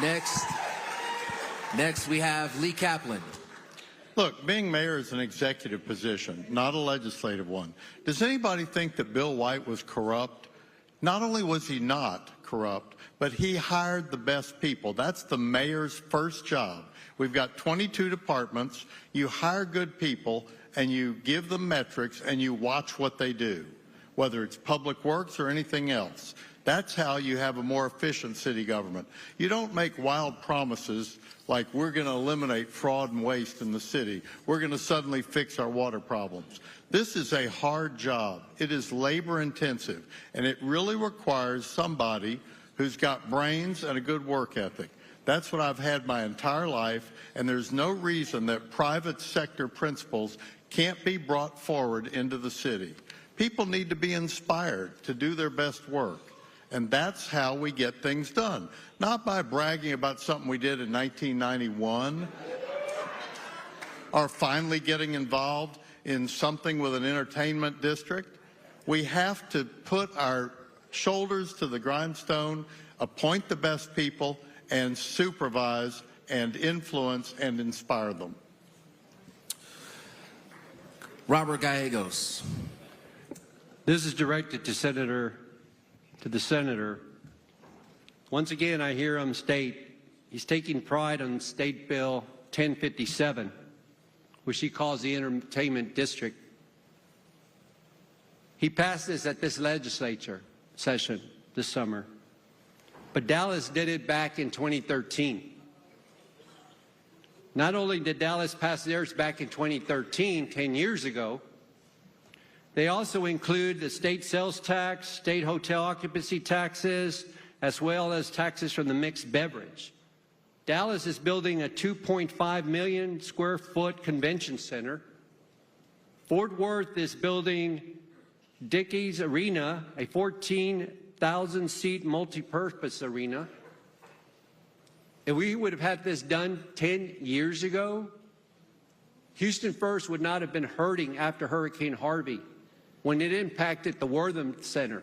Next we have Lee Kaplan. Look, being mayor is an executive position, not a legislative one. Does anybody think that Bill White was corrupt Not only was he not corrupt, but he hired the best people. That's the mayor's first job. We've got 22 departments. You hire good people, and you give them metrics, and you watch what they do, whether it's public works or anything else. That's how you have a more efficient city government. You don't make wild promises like we're going to eliminate fraud and waste in the city. We're going to suddenly fix our water problems. This is a hard job. It is labor intensive, and it really requires somebody who's got brains and a good work ethic. That's what I've had my entire life, and there's no reason that private sector principles can't be brought forward into the city. People need to be inspired to do their best work. And that's how we get things done. Not by bragging about something we did in 1991 or finally getting involved in something with an entertainment district. We have to put our shoulders to the grindstone, appoint the best people, and supervise and influence and inspire them. Robert Gallegos. This is directed to the senator. Once again, I hear him state he's taking pride on State Bill 1057, which he calls the entertainment district. He passed this at this legislature session this summer, but Dallas did it back in 2013. Not only did Dallas pass theirs back in 2013, 10 years ago, they also include the state sales tax, state hotel occupancy taxes, as well as taxes from the mixed beverage. Dallas is building a 2.5 million square foot convention center. Fort Worth is building Dickies Arena, a 14,000 seat multi-purpose arena. If we would have had this done 10 years ago, Houston First would not have been hurting after Hurricane Harvey, when it impacted the Wortham Center,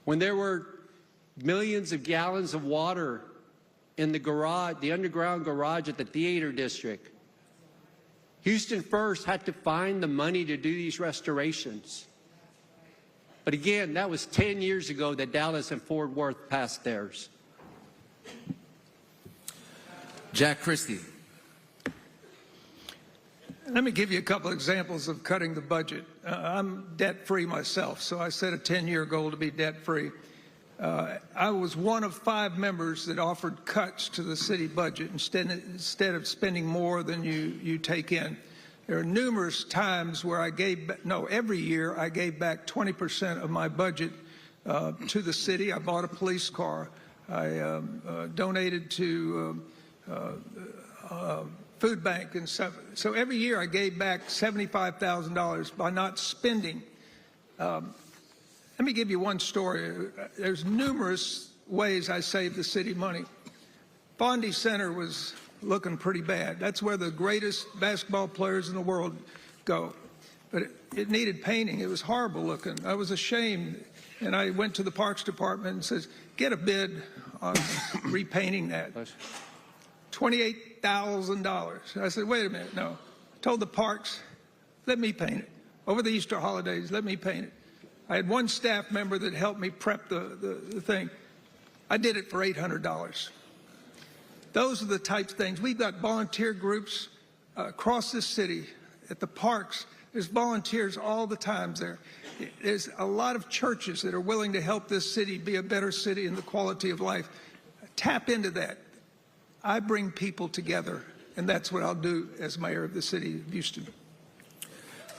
when there were millions of gallons of water in the garage, the underground garage at the theater district. Houston First had to find the money to do these restorations. But again, that was 10 years ago that Dallas and Fort Worth passed theirs. Jack Christie. Let me give you a couple examples of cutting the budget. I'm debt-free myself, so I set a 10-year goal to be debt-free. I was one of 5 members that offered cuts to the city budget instead of spending more than you take in. There are numerous times where every year I gave back 20% of my budget to the city. I bought a police car. I donated to food bank and stuff. So every year I gave back $75,000 by not spending. Let me give you one story. There's numerous ways I saved the city money. Fondy Center was looking pretty bad. That's where the greatest basketball players in the world go. But it needed painting. It was horrible looking. I was ashamed. And I went to the Parks Department and says, get a bid on repainting that. $28,000. I said, wait a minute, no. I told the Parks, let me paint it. Over the Easter holidays, let me paint it. I had one staff member that helped me prep the thing. I did it for $800. Those are the types of things. We've got volunteer groups across this city at the parks. There's volunteers all the time there. There's a lot of churches that are willing to help this city be a better city in the quality of life. Tap into that. I bring people together, and that's what I'll do as mayor of the city of Houston.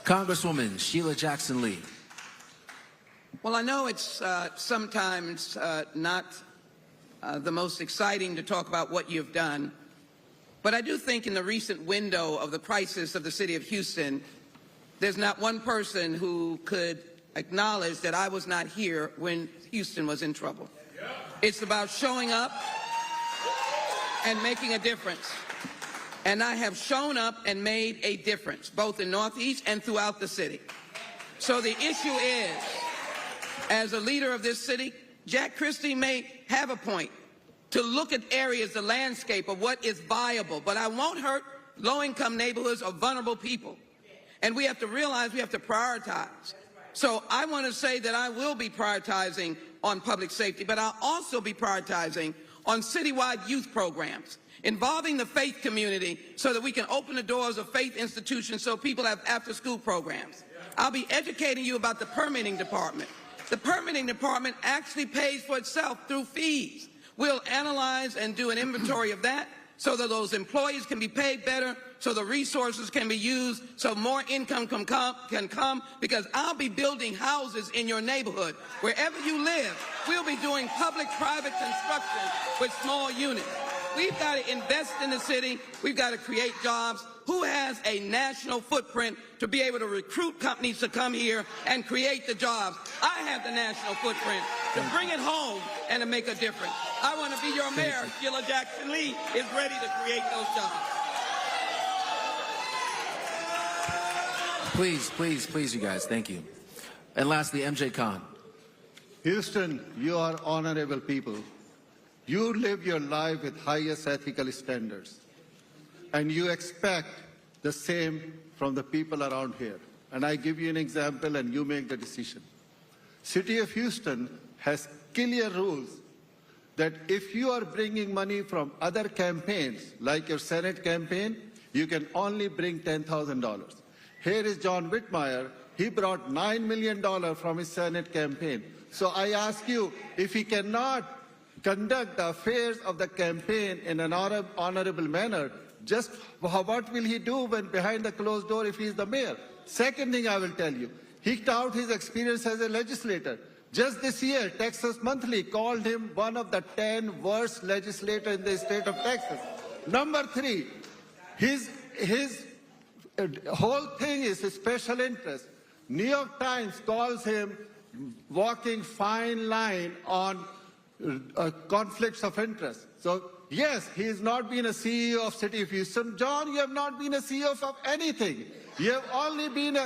Congresswoman Sheila Jackson Lee. Well, I know it's sometimes not the most exciting to talk about what you've done, but I do think in the recent window of the crisis of the city of Houston, there's not one person who could acknowledge that I was not here when Houston was in trouble. It's about showing up and making a difference. And I have shown up and made a difference, both in Northeast and throughout the city. So the issue is, as a leader of this city, Jack Christie may have a point to look at areas, the landscape of what is viable, but I won't hurt low-income neighborhoods or vulnerable people. And we have to realize we have to prioritize. So I want to say that I will be prioritizing on public safety, but I'll also be prioritizing on citywide youth programs involving the faith community so that we can open the doors of faith institutions so people have after-school programs. I'll be educating you about the permitting department. The permitting department actually pays for itself through fees. We'll analyze and do an inventory of that so that those employees can be paid better, so the resources can be used, so more income can come, because I'll be building houses in your neighborhood. Wherever you live, we'll be doing public-private construction with small units. We've got to invest in the city. We've got to create jobs. Who has a national footprint to be able to recruit companies to come here and create the jobs? I have the national footprint to bring it home and to make a difference. I want to be your mayor. Sheila Jackson Lee is ready to create those jobs. Please, you guys. Thank you. And lastly, MJ Khan. Houston, you are honorable people. You live your life with highest ethical standards. And you expect the same from the people around here. And I give you an example and you make the decision. City of Houston has clear rules that if you are bringing money from other campaigns, like your Senate campaign, you can only bring $10,000. Here is John Whitmire. He brought $9 million from his Senate campaign. So I ask you, if he cannot conduct the affairs of the campaign in an honorable manner, just what will he do when behind the closed door if he is the mayor? Second thing I will tell you, he touted his experience as a legislator. Just this year, Texas Monthly called him one of the 10 worst legislators in the state of Texas. Number 3, his whole thing is a special interest. New York Times calls him walking fine line on conflicts of interest. So yes, he has not been a CEO of City of Houston. John, you have not been a CEO of anything. You have only been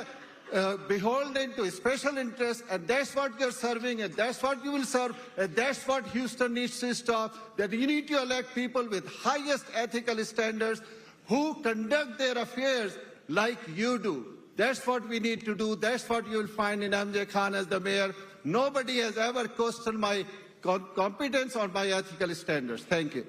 beholden to special interests, and that's what you're serving, and that's what you will serve, and that's what Houston needs to stop. That you need to elect people with highest ethical standards who conduct their affairs like you do. That's what we need to do. That's what you will find in MJ Khan as the mayor. Nobody has ever questioned my competence or my ethical standards. Thank you.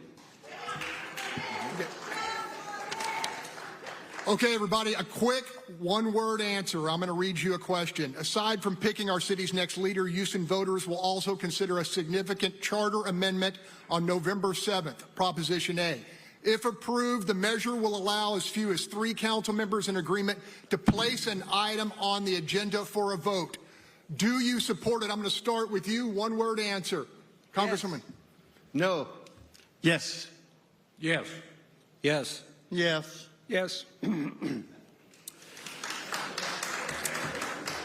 Okay, everybody, a quick one-word answer. I'm going to read you a question. Aside from picking our city's next leader, Houston voters will also consider a significant charter amendment on November 7th, Proposition A. If approved, the measure will allow as few as 3 council members in agreement to place an item on the agenda for a vote. Do you support it? I'm going to start with you. One-word answer. Congresswoman. No. Yes. Yes. Yes. Yes. Yes.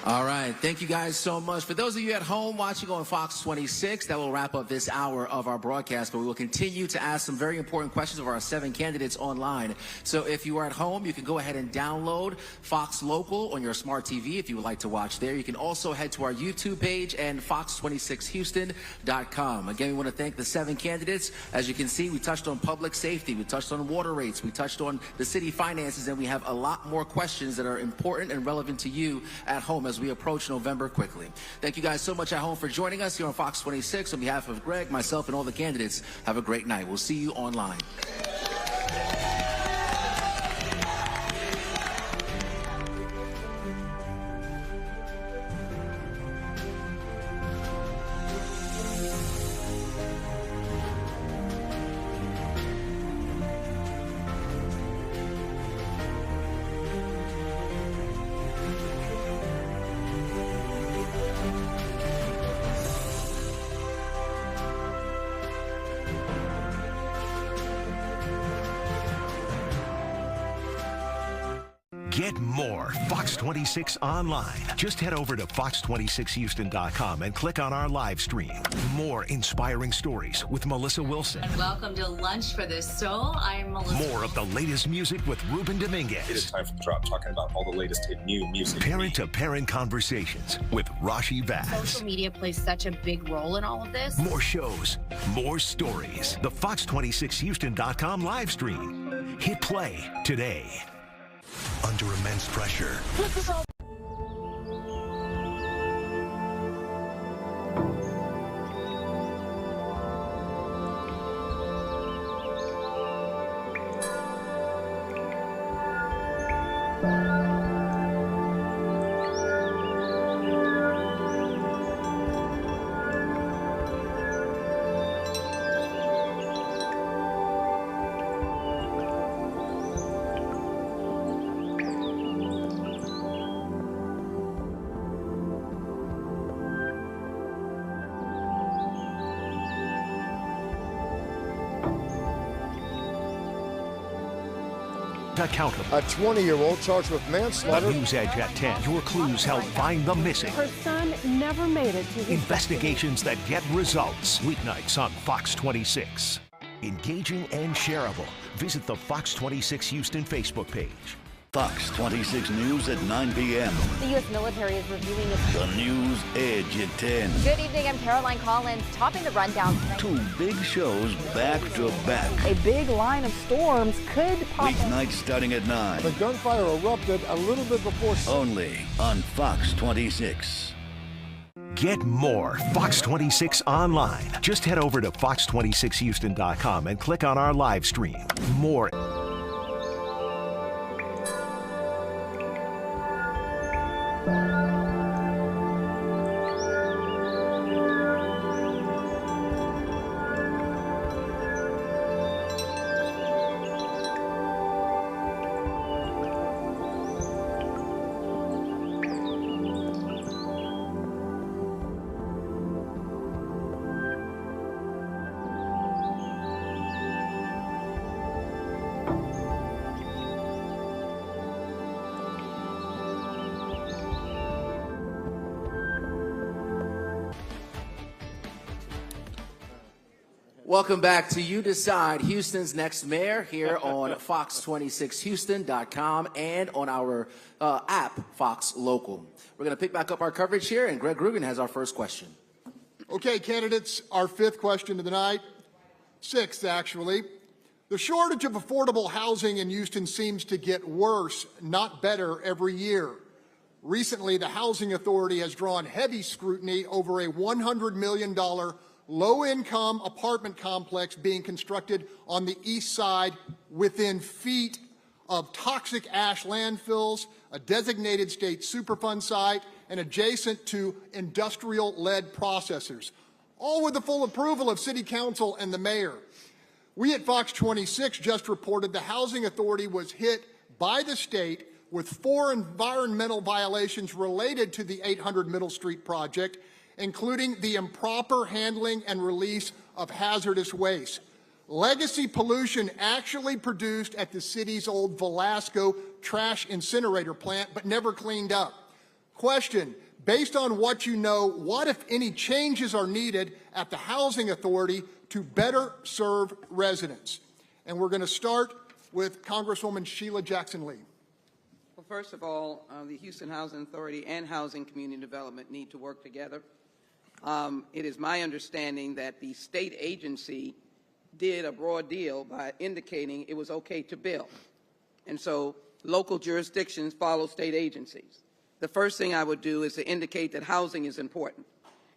All right. Thank you guys so much. For those of you at home watching on Fox 26, that will wrap up this hour of our broadcast, but we will continue to ask some very important questions of our 7 candidates online. So if you are at home, you can go ahead and download Fox Local on your smart TV if you would like to watch there. You can also head to our YouTube page and fox26houston.com. Again, we want to thank the 7 candidates. As you can see, we touched on public safety, we touched on water rates, we touched on the city finances, and we have a lot more questions that are important and relevant to you at home as we approach November quickly. Thank you guys so much at home for joining us here on Fox 26. On behalf of Greg, myself, and all the candidates, have a great night. We'll see you online. Get more Fox 26 online. Just head over to fox26houston.com and click on our live stream. More inspiring stories with Melissa Wilson. And welcome to Lunch for the Soul. I'm Melissa. More of the latest music with Ruben Dominguez. It is time for the drop, talking about all the latest in new music. Parent-to-parent conversations with Rashi Vaz. Social media plays such a big role in all of this. More shows, more stories. The fox26houston.com live stream. Hit play today. Under immense pressure. Accountable. A 20-year-old charged with manslaughter. The News Edge at 10. Your clues help find the missing. Her son never made it to his Investigations that get results. Weeknights on Fox 26. Engaging and shareable. Visit the Fox 26 Houston Facebook page. Fox 26 News at 9 p.m. The U.S. military is reviewing its... The News Edge at 10. Good evening, I'm Caroline Collins, topping the rundown tonight. 2 big shows back to back. A big line of storms could pop... Weeknights starting at 9. The gunfire erupted a little bit before... Only on Fox 26. Get more Fox 26 online. Just head over to fox26houston.com and click on our live stream. More... Welcome back to You Decide, Houston's Next Mayor, here on fox26houston.com and on our app, Fox Local. We're going to pick back up our coverage here, and Greg Groogan has our first question. Okay, candidates, our 5th question of the night, 6th actually. The shortage of affordable housing in Houston seems to get worse, not better, every year. Recently, the Housing Authority has drawn heavy scrutiny over a $100 million low-income apartment complex being constructed on the east side within feet of toxic ash landfills, a designated state Superfund site, and adjacent to industrial lead processors, all with the full approval of City Council and the mayor. We at Fox 26 just reported the Housing Authority was hit by the state with 4 environmental violations related to the 800 Middle Street project, including the improper handling and release of hazardous waste. Legacy pollution actually produced at the city's old Velasco trash incinerator plant, but never cleaned up. Question, based on what you know, what, if any, changes are needed at the Housing Authority to better serve residents? And we're going to start with Congresswoman Sheila Jackson-Lee. Well, first of all, the Houston Housing Authority and Housing Community Development need to work together. It is my understanding that the state agency did a broad deal by indicating it was okay to build. And so local jurisdictions follow state agencies. The first thing I would do is to indicate that housing is important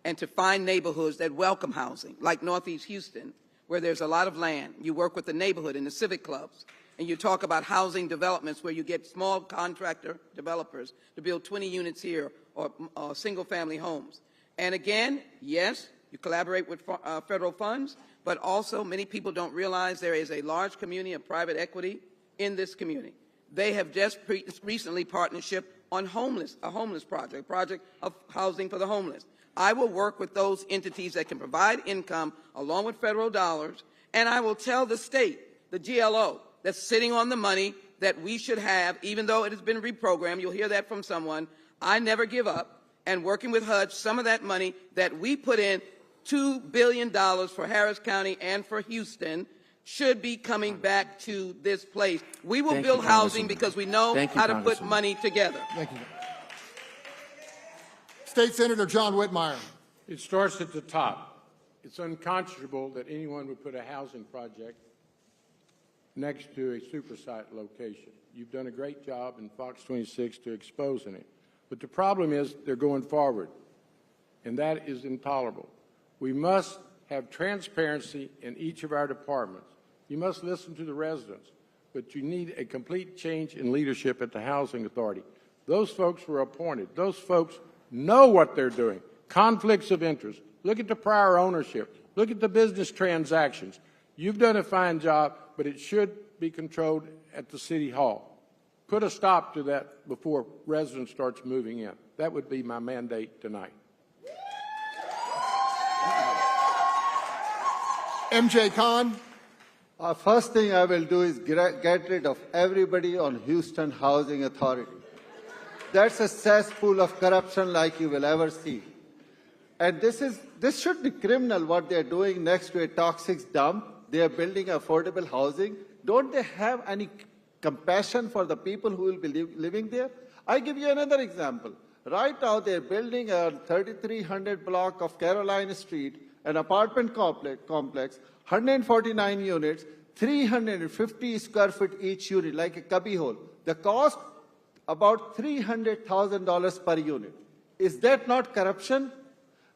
and to find neighborhoods that welcome housing, like Northeast Houston, where there's a lot of land. You work with the neighborhood and the civic clubs, and you talk about housing developments where you get small contractor developers to build 20 units here or single-family homes. And again, yes, you collaborate with federal funds, but also many people don't realize there is a large community of private equity in this community. They have just recently partnership on a homeless project of housing for the homeless. I will work with those entities that can provide income along with federal dollars, and I will tell the state, the GLO, that's sitting on the money that we should have, even though it has been reprogrammed. You'll hear that from someone. I never give up. And working with HUD, some of that money that we put in, $2 billion for Harris County and for Houston, should be coming back to this place. We will build housing because we know how to put money together. Thank you. State Senator John Whitmire. It starts at the top. It's unconscionable that anyone would put a housing project next to a super site location. You've done a great job in Fox 26 to exposing it. But the problem is they're going forward, and that is intolerable. We must have transparency in each of our departments. You must listen to the residents. but you need a complete change in leadership at the Housing Authority. Those folks were appointed. Those folks know what they're doing. Conflicts of interest. Look at the prior ownership. Look at the business transactions. You've done a fine job, but it should be controlled at the City Hall. Put a stop to that before residents starts moving in. That would be my mandate tonight. MJ Khan. First thing I will do is get rid of everybody on Houston Housing Authority. That's a cesspool of corruption like you will ever see. And this should be criminal what they're doing next to a toxic dump. They are building affordable housing. Don't they have any compassion for the people who will be living there? I give you another example. Right now they're building a 3300 block of Caroline Street, an apartment complex, 149 units, 350 square feet each unit, like a cubbyhole. The cost, about $300,000 per unit. Is that not corruption?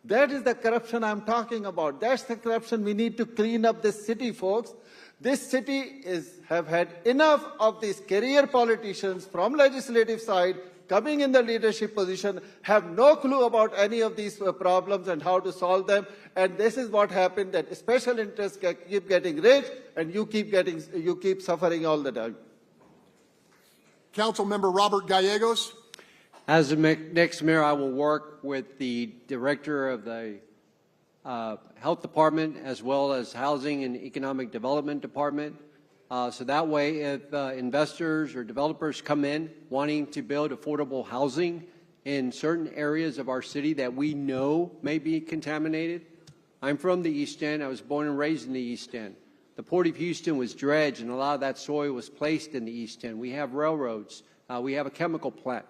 That is the corruption I'm talking about. That's the corruption we need to clean up this city, folks. This city have had enough of these career politicians from legislative side coming in the leadership position, have no clue about any of these problems and how to solve them. And this is what happened, that special interests keep getting rich and you keep suffering all the time. Councilmember Robert Gallegos. As the next mayor, I will work with the director of the Health Department as well as Housing and Economic Development Department. So that way, if investors or developers come in wanting to build affordable housing in certain areas of our city that we know may be contaminated. I'm from the East End. I was born and raised in the East End. The Port of Houston was dredged, and a lot of that soil was placed in the East End. We have railroads. We have a chemical plant.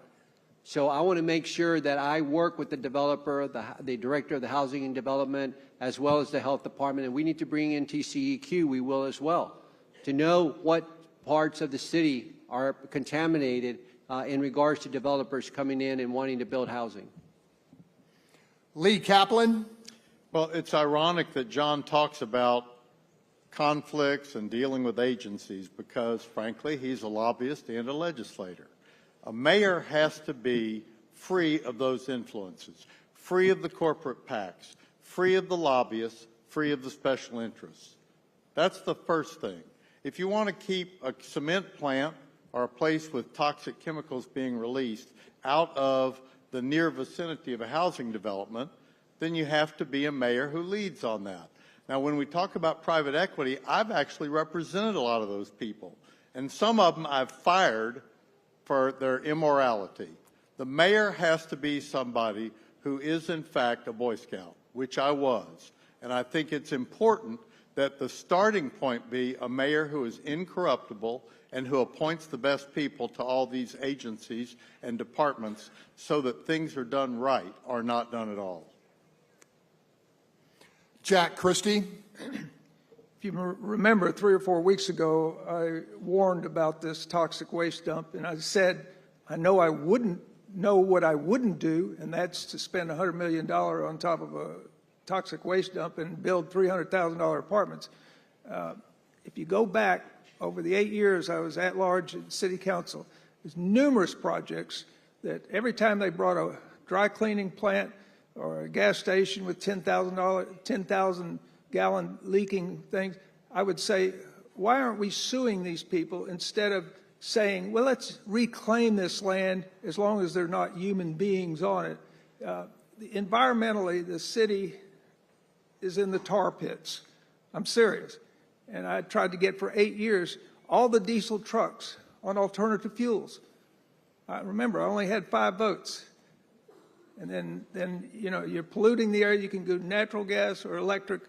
So I want to make sure that I work with the developer, the director of the Housing and Development, as well as the Health Department, and we need to bring in TCEQ, we will as well, to know what parts of the city are contaminated in regards to developers coming in and wanting to build housing. Lee Kaplan. Well, it's ironic that John talks about conflicts and dealing with agencies because, frankly, he's a lobbyist and a legislator. A mayor has to be free of those influences, free of the corporate PACs, free of the lobbyists, free of the special interests. That's the first thing. If you want to keep a cement plant or a place with toxic chemicals being released out of the near vicinity of a housing development, then you have to be a mayor who leads on that. Now, when we talk about private equity, I've actually represented a lot of those people, and some of them I've fired for their immorality. The mayor has to be somebody who is, in fact, a Boy Scout, which I was. And I think it's important that the starting point be a mayor who is incorruptible and who appoints the best people to all these agencies and departments so that things are done right or not done at all. Jack Christie. If you remember, 3 or 4 weeks ago, I warned about this toxic waste dump, and I said, I know I wouldn't know what I wouldn't do, and that's to spend $100 million on top of a toxic waste dump and build $300,000 apartments. If you go back over the 8 years I was at large in City Council, there's numerous projects that every time they brought a dry cleaning plant or a gas station with 10,000 gallon leaking things, I would say, why aren't we suing these people instead of saying, well, let's reclaim this land as long as they're not human beings on it. Environmentally, the city is in the tar pits. I'm serious. And I tried to get for 8 years all the diesel trucks on alternative fuels. I remember I only had 5 votes. And then you know, you're polluting the air. You can go natural gas or electric.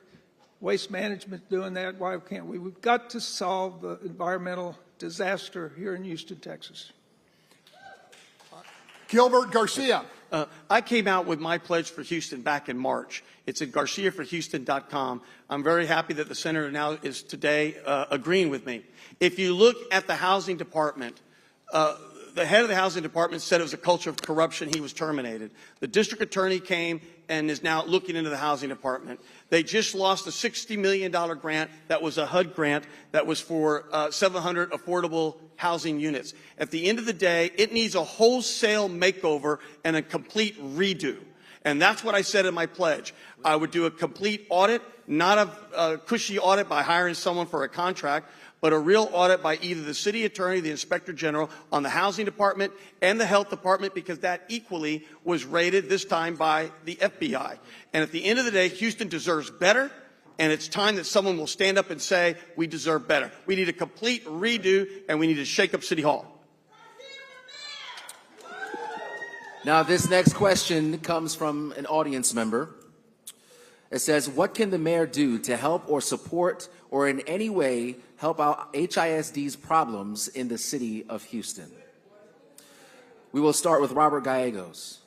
Waste management doing that. Why can't we? We've got to solve the environmental disaster here in Houston, Texas. Gilbert Garcia. I came out with my pledge for Houston back in March. It's at garciaforhouston.com. I'm very happy that the senator now is today agreeing with me. If you look at the housing department, the head of the housing department said it was a culture of corruption. He was terminated. The district attorney came and is now looking into the housing department. They just lost a $60 million grant that was a HUD grant that was for 700 affordable housing units. At the end of the day, it needs a wholesale makeover and a complete redo. And that's what I said in my pledge. I would do a complete audit, not a cushy audit by hiring someone for a contract, but a real audit by either the city attorney, the inspector general, on the housing department and the health department, because that equally was raided this time by the FBI. And at the end of the day, Houston deserves better, and it's time that someone will stand up and say, we deserve better. We need a complete redo, and we need to shake up City Hall. Now, this next question comes from an audience member. It says, what can the mayor do to help or support or in any way help out HISD's problems in the city of Houston? We will start with Robert Gallegos.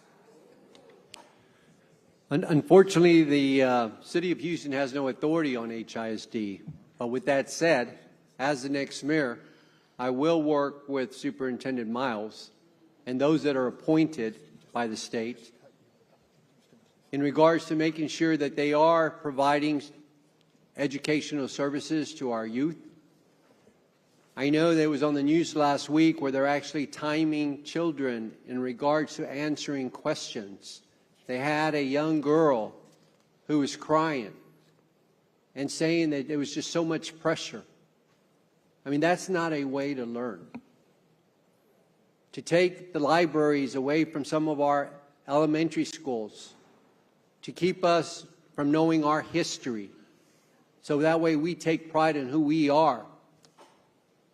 Unfortunately, the city of Houston has no authority on HISD. But with that said, as the next mayor, I will work with Superintendent Miles and those that are appointed by the state in regards to making sure that they are providing educational services to our youth. I know that it was on the news last week where they're actually timing children in regards to answering questions. They had a young girl who was crying and saying that there was just so much pressure. I mean, that's not a way to learn. To take the libraries away from some of our elementary schools, to keep us from knowing our history, so that way we take pride in who we are.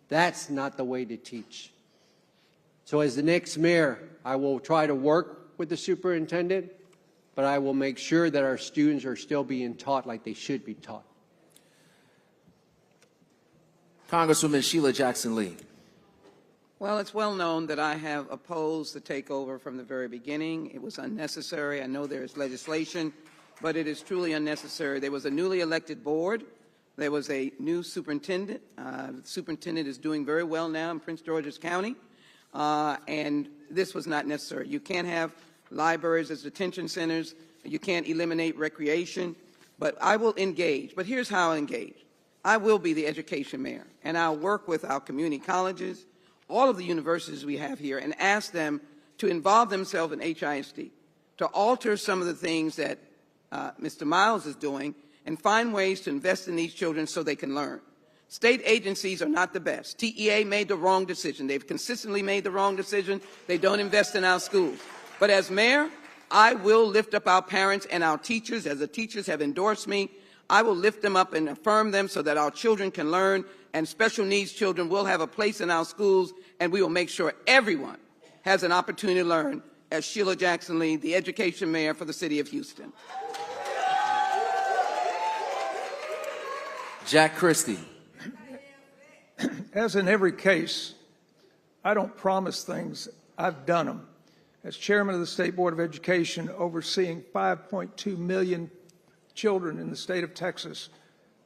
That's not the way to teach. So as the next mayor, I will try to work with the superintendent, but I will make sure that our students are still being taught like they should be taught. Congresswoman Sheila Jackson-Lee. Well, it's well known that I have opposed the takeover from the very beginning. It was unnecessary. I know there is legislation, but it is truly unnecessary. There was a newly elected board. There was a new superintendent. The superintendent is doing very well now in Prince George's County, and this was not necessary. You can't have libraries as detention centers. You can't eliminate recreation, but I will engage. But here's how I'll engage. I will be the education mayor, and I'll work with our community colleges, all of the universities we have here, and ask them to involve themselves in HISD, to alter some of the things that Mr. Miles is doing, and find ways to invest in these children so they can learn. State agencies are not the best. TEA made the wrong decision. They've consistently made the wrong decision. They don't invest in our schools. But as mayor, I will lift up our parents and our teachers. As the teachers have endorsed me, I will lift them up and affirm them so that our children can learn, and special needs children will have a place in our schools, and we will make sure everyone has an opportunity to learn. As Sheila Jackson-Lee, the education mayor for the city of Houston. Jack Christie. As in every case, I don't promise things, I've done them. As chairman of the State Board of Education, overseeing 5.2 million children in the state of Texas,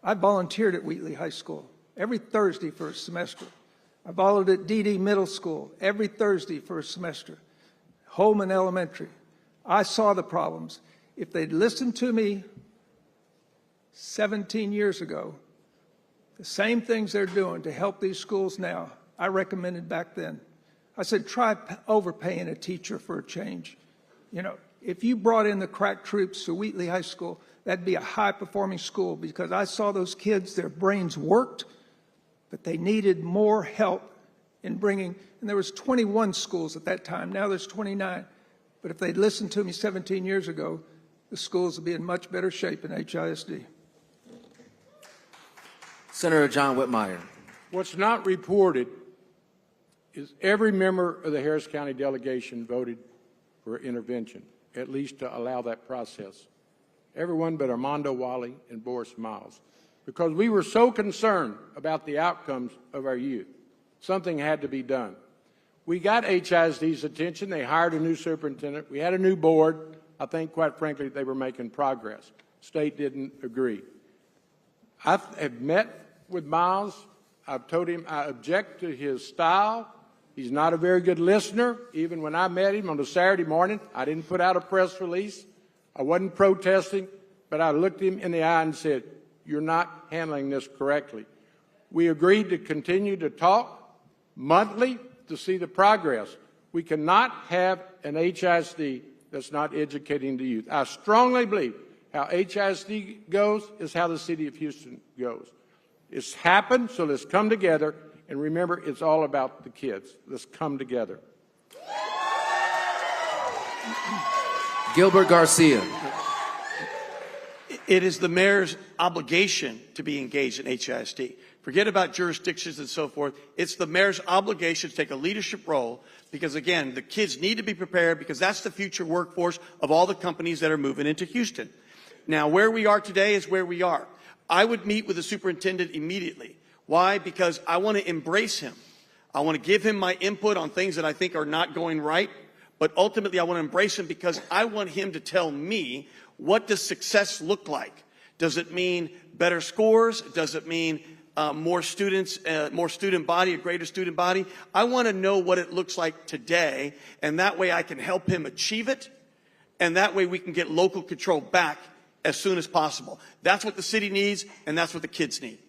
I volunteered at Wheatley High School every Thursday for a semester. I volunteered at DD Middle School every Thursday for a semester. Holman Elementary. I saw the problems. If they'd listened to me 17 years ago, the same things they're doing to help these schools now, I recommended back then. I said, try overpaying a teacher for a change. You know, if you brought in the crack troops to Wheatley High School, that'd be a high-performing school, because I saw those kids, their brains worked, but they needed more help in bringing, and there was 21 schools at that time. Now there's 29. But if they'd listened to me 17 years ago, the schools would be in much better shape in HISD. Senator John Whitmire. What's not reported is every member of the Harris County delegation voted for intervention, at least to allow that process. Everyone but Armando Wally and Boris Miles, because we were so concerned about the outcomes of our youth. Something had to be done. We got HISD's attention. They hired a new superintendent. We had a new board. I think, quite frankly, they were making progress. State didn't agree. I have met with Miles. I've told him I object to his style. He's not a very good listener. Even when I met him on a Saturday morning, I didn't put out a press release. I wasn't protesting, but I looked him in the eye and said, "You're not handling this correctly." We agreed to continue to talk monthly to see the progress. We cannot have an HISD that's not educating the youth. I strongly believe how HISD goes is how the city of Houston goes. It's happened, so let's come together. And remember, it's all about the kids. Let's come together. Gilbert Garcia. It is the mayor's obligation to be engaged in HISD. Forget about jurisdictions and so forth. It's the mayor's obligation to take a leadership role because, again, the kids need to be prepared because that's the future workforce of all the companies that are moving into Houston. Now, where we are today is where we are. I would meet with the superintendent immediately. Why? Because I want to embrace him. I want to give him my input on things that I think are not going right. But ultimately, I want to embrace him because I want him to tell me, what does success look like? Does it mean better scores? Does it mean more students, more student body, a greater student body? I want to know what it looks like today, and that way I can help him achieve it, and that way we can get local control back as soon as possible. That's what the city needs, and that's what the kids need.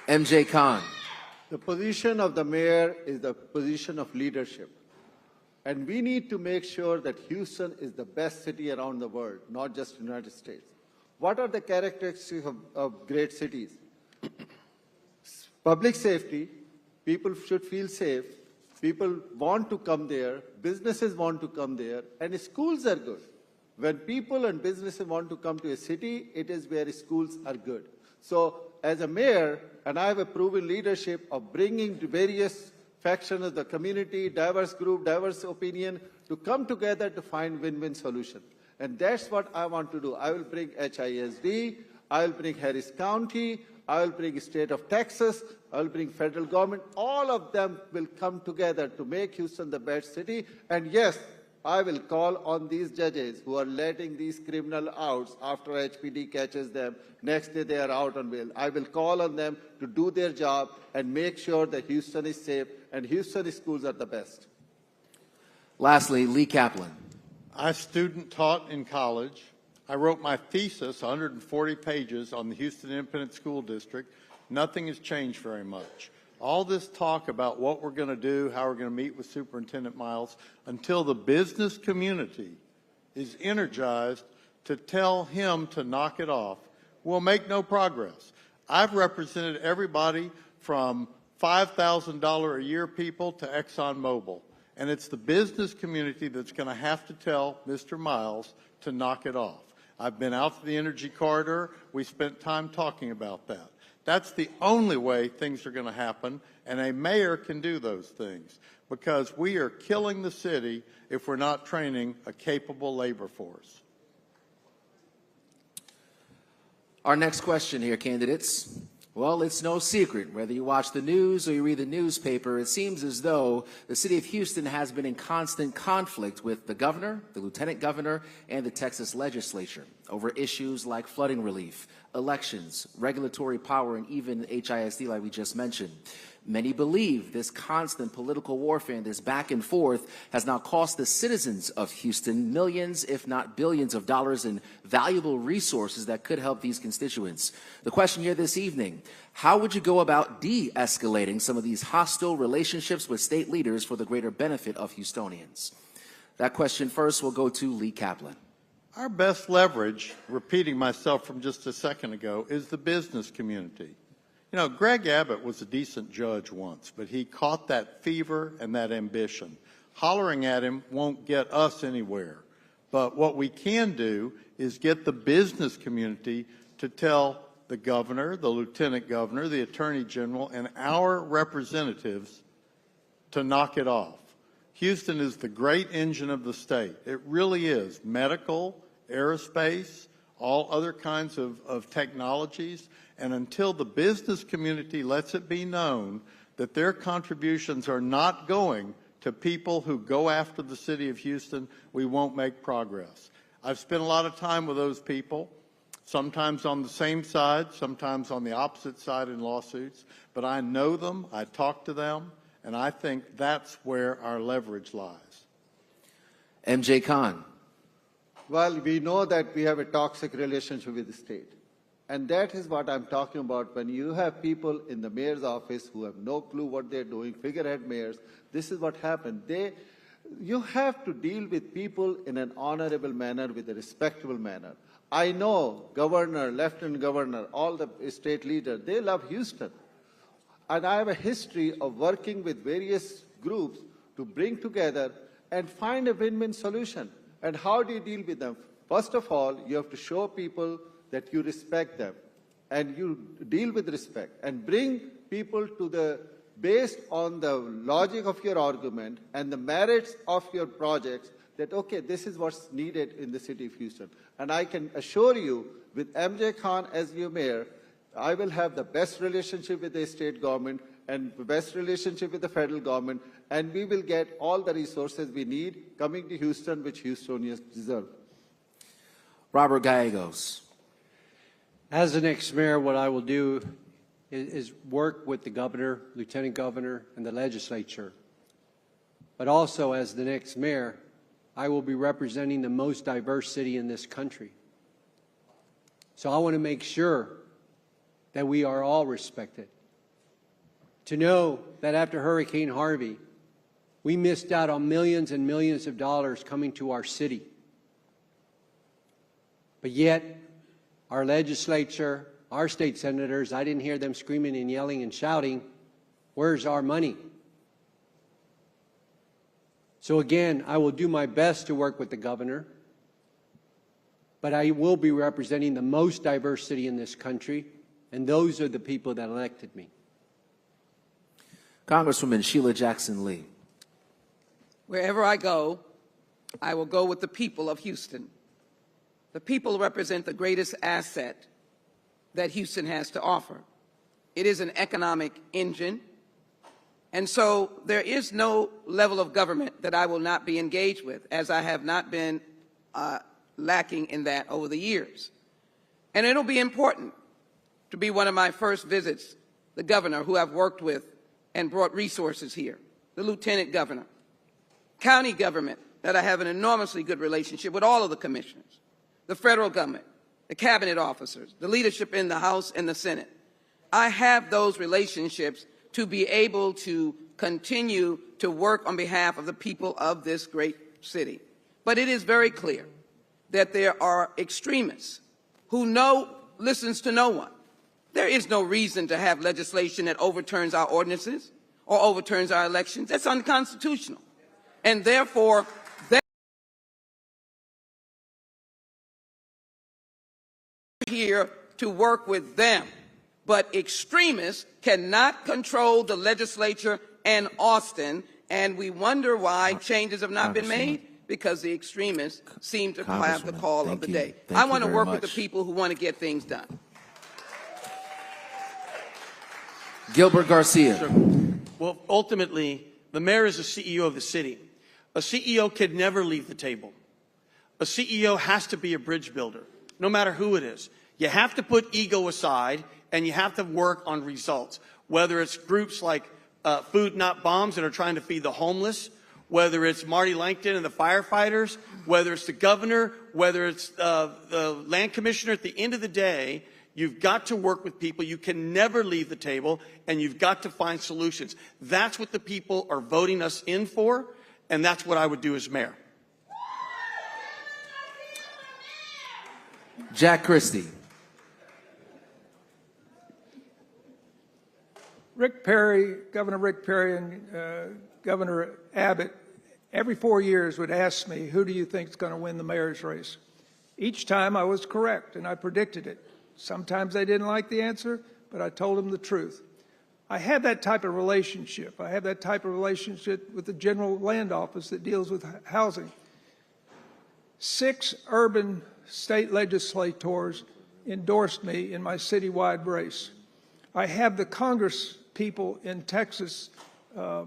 MJ Khan. The position of the mayor is the position of leadership. And we need to make sure that Houston is the best city around the world, not just the United States. What are the characteristics of great cities? Public safety, people should feel safe, people want to come there, businesses want to come there, and schools are good. When people and businesses want to come to a city, it is where schools are good. So as a mayor, and I have a proven leadership of bringing various factions of the community, diverse group, diverse opinion, to come together to find win-win solution. And that's what I want to do. I will bring HISD, I will bring Harris County, I will bring state of Texas, I will bring federal government. All of them will come together to make Houston the best city. And yes, I will call on these judges who are letting these criminals out after HPD catches them. Next day they are out on bail. I will call on them to do their job and make sure that Houston is safe and Houston schools are the best. Lastly, Lee Kaplan. I student taught in college. I wrote my thesis, 140 pages, on the Houston Independent School District. Nothing has changed very much. All this talk about what we're going to do, how we're going to meet with Superintendent Miles, until the business community is energized to tell him to knock it off, we'll make no progress. I've represented everybody from $5,000 a year people to ExxonMobil, and it's the business community that's going to have to tell Mr. Miles to knock it off. I've been out to the energy corridor. We spent time talking about that. That's the only way things are going to happen, and a mayor can do those things because we are killing the city if we're not training a capable labor force. Our next question here, candidates. Well, it's no secret. Whether you watch the news or you read the newspaper, it seems as though the city of Houston has been in constant conflict with the governor, the lieutenant governor, and the Texas legislature over issues like flooding relief, elections, regulatory power, and even HISD like we just mentioned. Many believe this constant political warfare and this back and forth has now cost the citizens of Houston millions, if not billions of dollars in valuable resources that could help these constituents. The question here this evening, how would you go about de-escalating some of these hostile relationships with state leaders for the greater benefit of Houstonians? That question first will go to Lee Kaplan. Our best leverage, repeating myself from just a second ago, is the business community. You know, Greg Abbott was a decent judge once, but he caught that fever and that ambition. Hollering at him won't get us anywhere. But what we can do is get the business community to tell the governor, the lieutenant governor, the attorney general, and our representatives to knock it off. Houston is the great engine of the state. It really is. Medical, aerospace, all other kinds of technologies. And until the business community lets it be known that their contributions are not going to people who go after the city of Houston, we won't make progress. I've spent a lot of time with those people. sometimes on the same side, sometimes on the opposite side in lawsuits, but I know them, I talk to them, and I think that's where our leverage lies. MJ Khan. Well, we know that we have a toxic relationship with the state. And that is what I'm talking about. When you have people in the mayor's office who have no clue what they're doing, figurehead mayors, this is what happened. You have to deal with people in an honorable manner, with a respectable manner. I know governor, lieutenant governor, all the state leaders, they love Houston. And I have a history of working with various groups to bring together and find a win-win solution. And how do you deal with them? First of all, you have to show people that you respect them and you deal with respect and bring people to the, based on the logic of your argument and the merits of your projects, that, okay, this is what's needed in the city of Houston. And I can assure you, with MJ Khan as your mayor, I will have the best relationship with the state government and the best relationship with the federal government, and we will get all the resources we need coming to Houston, which Houstonians deserve. Robert Gallegos. As the next mayor, what I will do is work with the governor, lieutenant governor, and the legislature. But also, as the next mayor, I will be representing the most diverse city in this country. So I want to make sure that we are all respected. To know that after Hurricane Harvey, we missed out on millions and millions of dollars coming to our city. But yet, our legislature, our state senators, I didn't hear them screaming and yelling and shouting, "Where's our money?" So again, I will do my best to work with the governor, but I will be representing the most diverse city in this country, and those are the people that elected me. Congresswoman Sheila Jackson Lee. Wherever I go, I will go with the people of Houston. The people represent the greatest asset that Houston has to offer. It is an economic engine, and so there is no level of government that I will not be engaged with, as I have not been lacking in that over the years. And it'll be important to be one of my first visits, the governor who I've worked with and brought resources here, the lieutenant governor, county government that I have an enormously good relationship with all of the commissioners, the federal government, the cabinet officers, the leadership in the House and the Senate. I have those relationships to be able to continue to work on behalf of the people of this great city. But it is very clear that there are extremists who listens to no one. There is no reason to have legislation that overturns our ordinances or overturns our elections. That's unconstitutional. And therefore, they're here to work with them. But extremists cannot control the legislature and Austin, and we wonder why changes have not been made, because the extremists seem to have the call of the day. I want to work with the people who want to get things done. Gilbert Garcia. Well, ultimately, the mayor is the CEO of the city. A CEO can never leave the table. A CEO has to be a bridge builder, no matter who it is. You have to put ego aside, and you have to work on results, whether it's groups like Food Not Bombs that are trying to feed the homeless, whether it's Marty Langton and the firefighters, whether it's the governor, whether it's the land commissioner. At the end of the day, you've got to work with people. You can never leave the table, and you've got to find solutions. That's what the people are voting us in for, and that's what I would do as mayor. Jack Christie. Governor Rick Perry and Governor Abbott, every 4 years would ask me, who do you think is going to win the mayor's race? Each time I was correct, and I predicted it. Sometimes they didn't like the answer, but I told them the truth. I have that type of relationship. I have that type of relationship with the General Land Office that deals with housing. 6 urban state legislators endorsed me in my citywide race. I have the Congress people in Texas that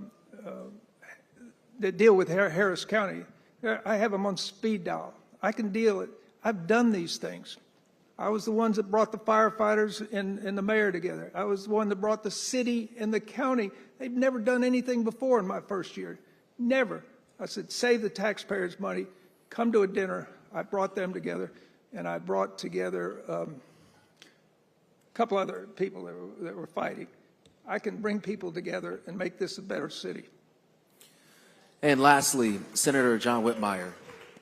deal with Harris County. I have them on speed dial. I can deal it. I've done these things. I was the ones that brought the firefighters and the mayor together. I was the one that brought the city and the county. They've never done anything before in my first year. Never. I said, save the taxpayers' money. Come to a dinner. I brought them together, and I brought together a couple other people that were fighting. I can bring people together and make this a better city. And lastly, Senator John Whitmire.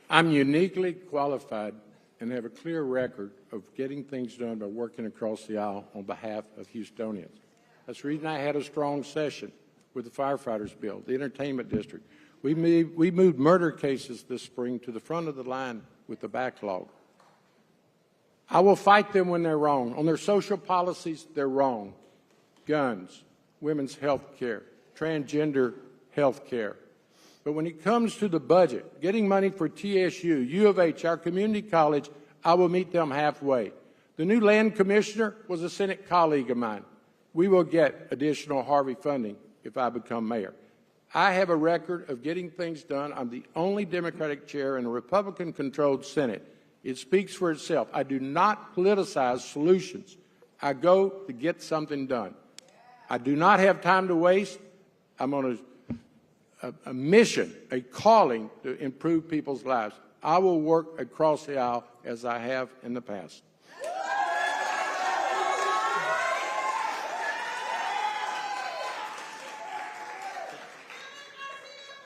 I'm uniquely qualified and have a clear record of getting things done by working across the aisle on behalf of Houstonians. That's the reason I had a strong session with the firefighters bill, the entertainment district. We moved murder cases this spring to the front of the line with the backlog. I will fight them when they're wrong. On their social policies, they're wrong. Guns, women's health care, transgender health care. But when it comes to the budget, getting money for TSU, U of H, our community college, I will meet them halfway. The new land commissioner was a Senate colleague of mine. We will get additional Harvey funding if I become mayor. I have a record of getting things done. I'm the only Democratic chair in a Republican-controlled Senate. It speaks for itself. I do not politicize solutions. I go to get something done. I do not have time to waste. I'm on a mission, a calling to improve people's lives. I will work across the aisle as I have in the past.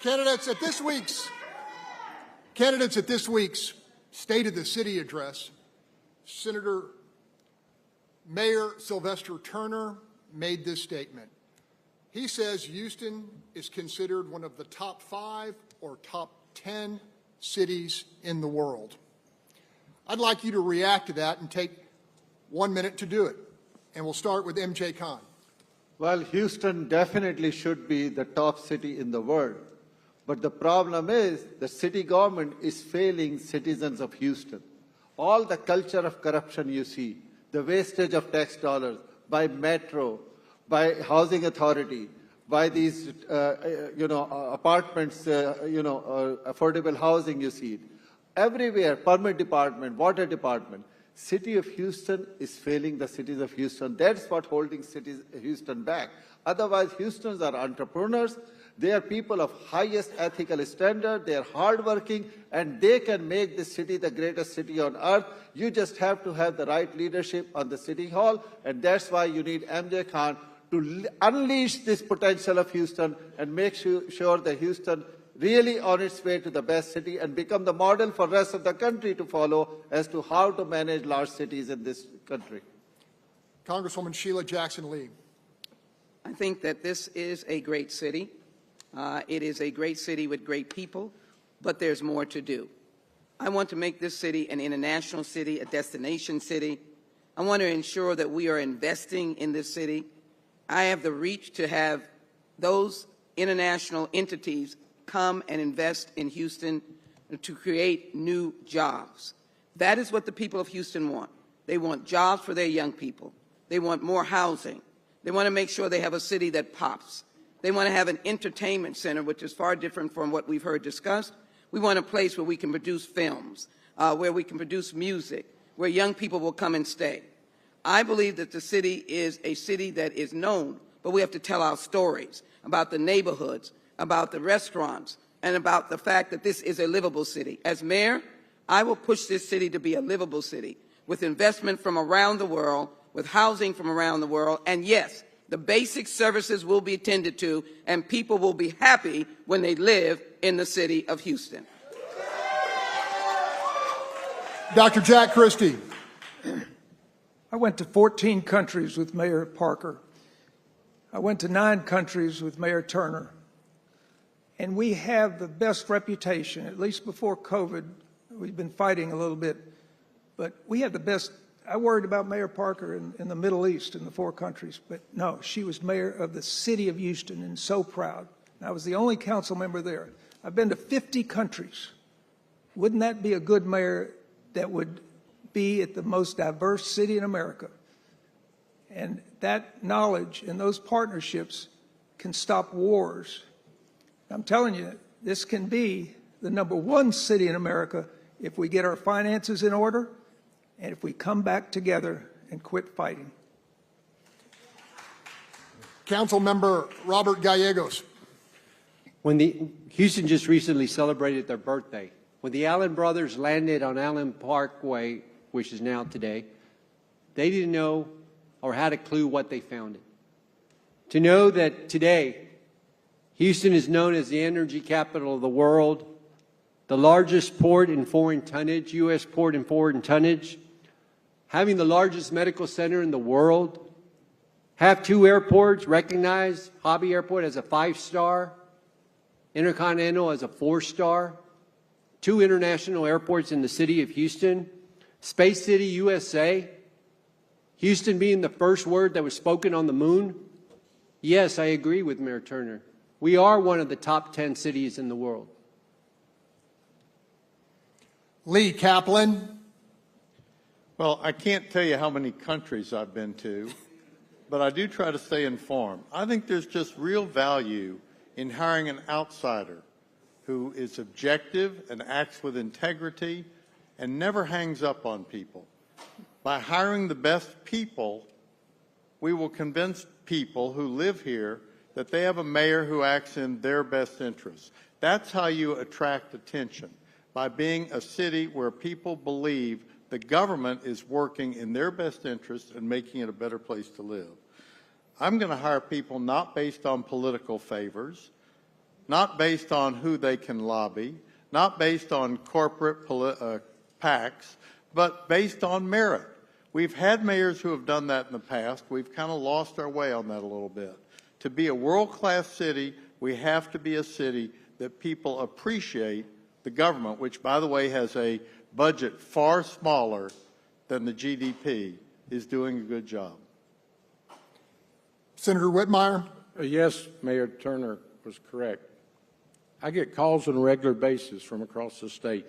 Candidates at this week's State of the City address, Mayor Sylvester Turner made this statement. He says Houston is considered one of the top 5 or top 10 cities in the world. I'd like you to react to that and take 1 minute to do it. And we'll start with MJ Khan. Well, Houston definitely should be the top city in the world. But the problem is the city government is failing citizens of Houston. All the culture of corruption you see, the wastage of tax dollars by Metro, by housing authority, by these, apartments, affordable housing you see it. Everywhere, permit department, water department. City of Houston is failing the cities of Houston. That's what holding Houston back. Otherwise, Houstons are entrepreneurs. They are people of highest ethical standard. They are hardworking, and they can make this city the greatest city on earth. You just have to have the right leadership on the city hall, and that's why you need MJ Khan to unleash this potential of Houston and make sure that Houston really on its way to the best city and become the model for the rest of the country to follow as to how to manage large cities in this country. Congresswoman Sheila Jackson Lee. I think that this is a great city. It is a great city with great people, but there's more to do. I want to make this city an international city, a destination city. I want to ensure that we are investing in this city. I have the reach to have those international entities come and invest in Houston to create new jobs. That is what the people of Houston want. They want jobs for their young people. They want more housing. They want to make sure they have a city that pops. They want to have an entertainment center, which is far different from what we've heard discussed. We want a place where we can produce films, where we can produce music, where young people will come and stay. I believe that the city is a city that is known, but we have to tell our stories about the neighborhoods, about the restaurants, and about the fact that this is a livable city. As mayor, I will push this city to be a livable city with investment from around the world, with housing from around the world, and yes, the basic services will be attended to, and people will be happy when they live in the city of Houston. Dr. Jack Christie. I went to 14 countries with Mayor Parker. I went to 9 countries with Mayor Turner. And we have the best reputation, at least before COVID. We've been fighting a little bit, but we have the best. I worried about Mayor Parker in the Middle East in the 4 countries, but no, she was mayor of the city of Houston and so proud. And I was the only council member there. I've been to 50 countries. Wouldn't that be a good mayor that would be at the most diverse city in America? And that knowledge and those partnerships can stop wars. I'm telling you, this can be the #1 city in America if we get our finances in order and if we come back together and quit fighting. Councilmember Robert Gallegos. Houston just recently celebrated their birthday. When the Allen brothers landed on Allen Parkway, which is now today, they didn't know or had a clue what they founded. To know that today, Houston is known as the energy capital of the world, the largest port in foreign tonnage, U.S. port in foreign tonnage, having the largest medical center in the world, have 2 airports recognized, Hobby Airport as a 5-star, Intercontinental as a 4-star, 2 international airports in the city of Houston, Space City, USA, Houston being the first word that was spoken on the moon. Yes, I agree with Mayor Turner. We are one of the top 10 cities in the world. Lee Kaplan. Well, I can't tell you how many countries I've been to, but I do try to stay informed. I think there's just real value in hiring an outsider who is objective and acts with integrity and never hangs up on people. By hiring the best people, we will convince people who live here that they have a mayor who acts in their best interests. That's how you attract attention, by being a city where people believe the government is working in their best interest and making it a better place to live. I'm going to hire people not based on political favors, not based on who they can lobby, not based on corporate PACs, but based on merit. We've had mayors who have done that in the past. We've kind of lost our way on that a little bit. To be a world-class city, we have to be a city that people appreciate the government, which, by the way, has a budget far smaller than the GDP, is doing a good job. Senator Whitmire. Yes, Mayor Turner was correct. I get calls on a regular basis from across the state,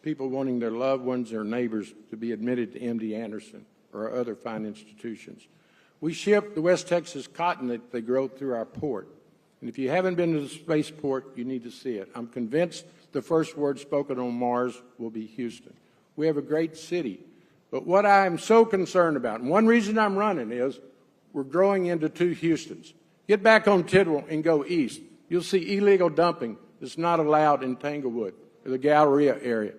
people wanting their loved ones, their neighbors, to be admitted to MD Anderson or other fine institutions. We ship the West Texas cotton that they grow through our port. And if you haven't been to the spaceport, you need to see it. I'm convinced the first word spoken on Mars will be Houston. We have a great city. But what I'm so concerned about, and one reason I'm running, is we're growing into 2 Houstons. Get back on Tidwell and go east. You'll see illegal dumping that's not allowed in Tanglewood or the Galleria area.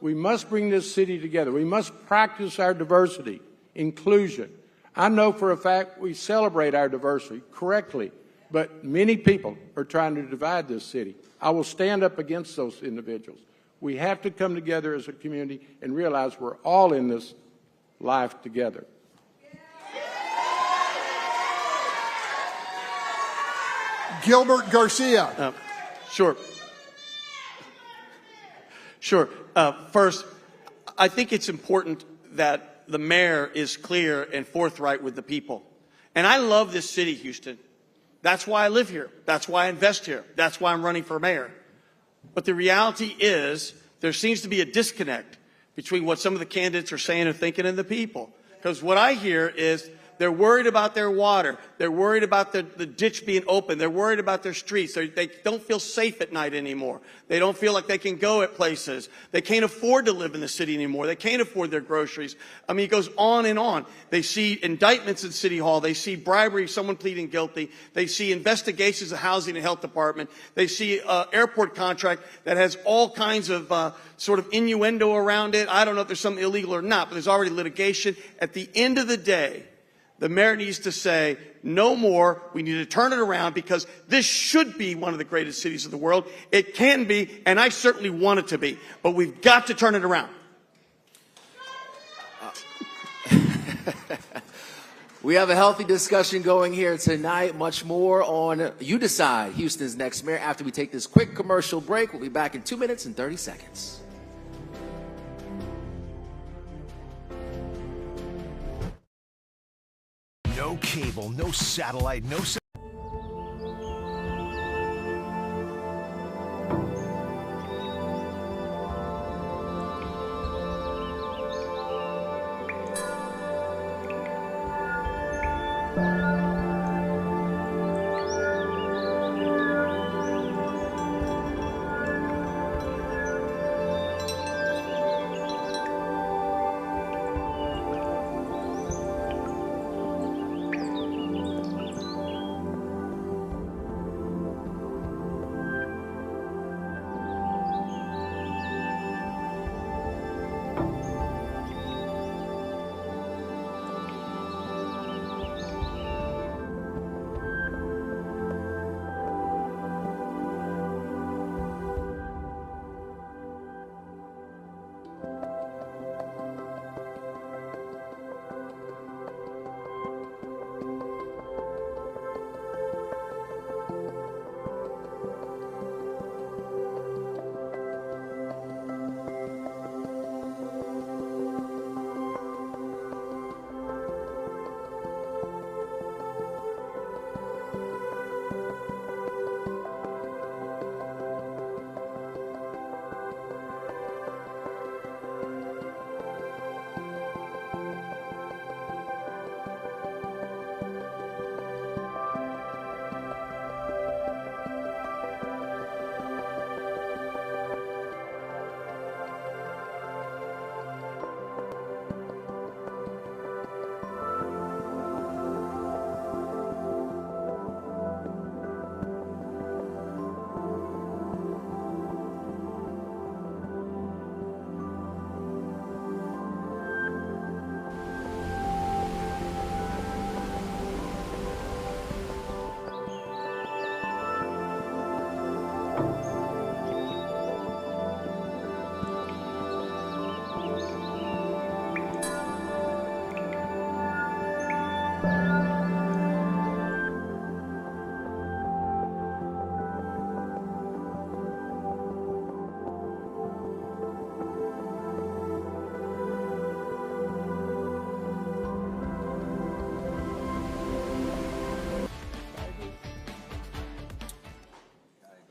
We must bring this city together. We must practice our diversity, inclusion. I know for a fact we celebrate our diversity correctly, but many people are trying to divide this city. I will stand up against those individuals. We have to come together as a community and realize we're all in this life together. Gilbert Garcia. Sure. First, I think it's important that the mayor is clear and forthright with the people. And I love this city, Houston. That's why I live here. That's why I invest here. That's why I'm running for mayor. But the reality is there seems to be a disconnect between what some of the candidates are saying and thinking and the people. Because what I hear is they're worried about their water. They're worried about the ditch being open. They're worried about their streets. They don't feel safe at night anymore. They don't feel like they can go at places. They can't afford to live in the city anymore. They can't afford their groceries. I mean, it goes on and on. They see indictments in City Hall. They see bribery, someone pleading guilty. They see investigations of housing and health department. They see an airport contract that has all kinds of sort of innuendo around it. I don't know if there's something illegal or not, but there's already litigation. At the end of the day, the mayor needs to say, no more. We need to turn it around because this should be one of the greatest cities of the world. It can be, and I certainly want it to be, but we've got to turn it around. We have a healthy discussion going here tonight. Much more on You Decide, Houston's next mayor. After we take this quick commercial break, we'll be back in 2 minutes and 30 seconds. No cable, no satellite, no...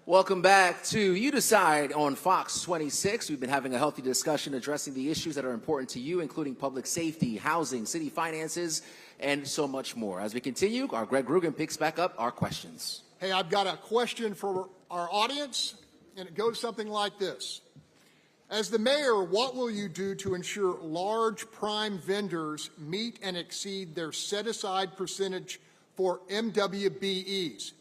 Welcome back to You Decide on Fox 26. We've been having a healthy discussion addressing the issues that are important to you, including public safety, housing, city finances, and so much more. As we continue, our Greg Groogan picks back up our questions. Hey, I've got a question for our audience, and it goes something like this. As the mayor, what will you do to ensure large prime vendors meet and exceed their set-aside percentage for MWBEs?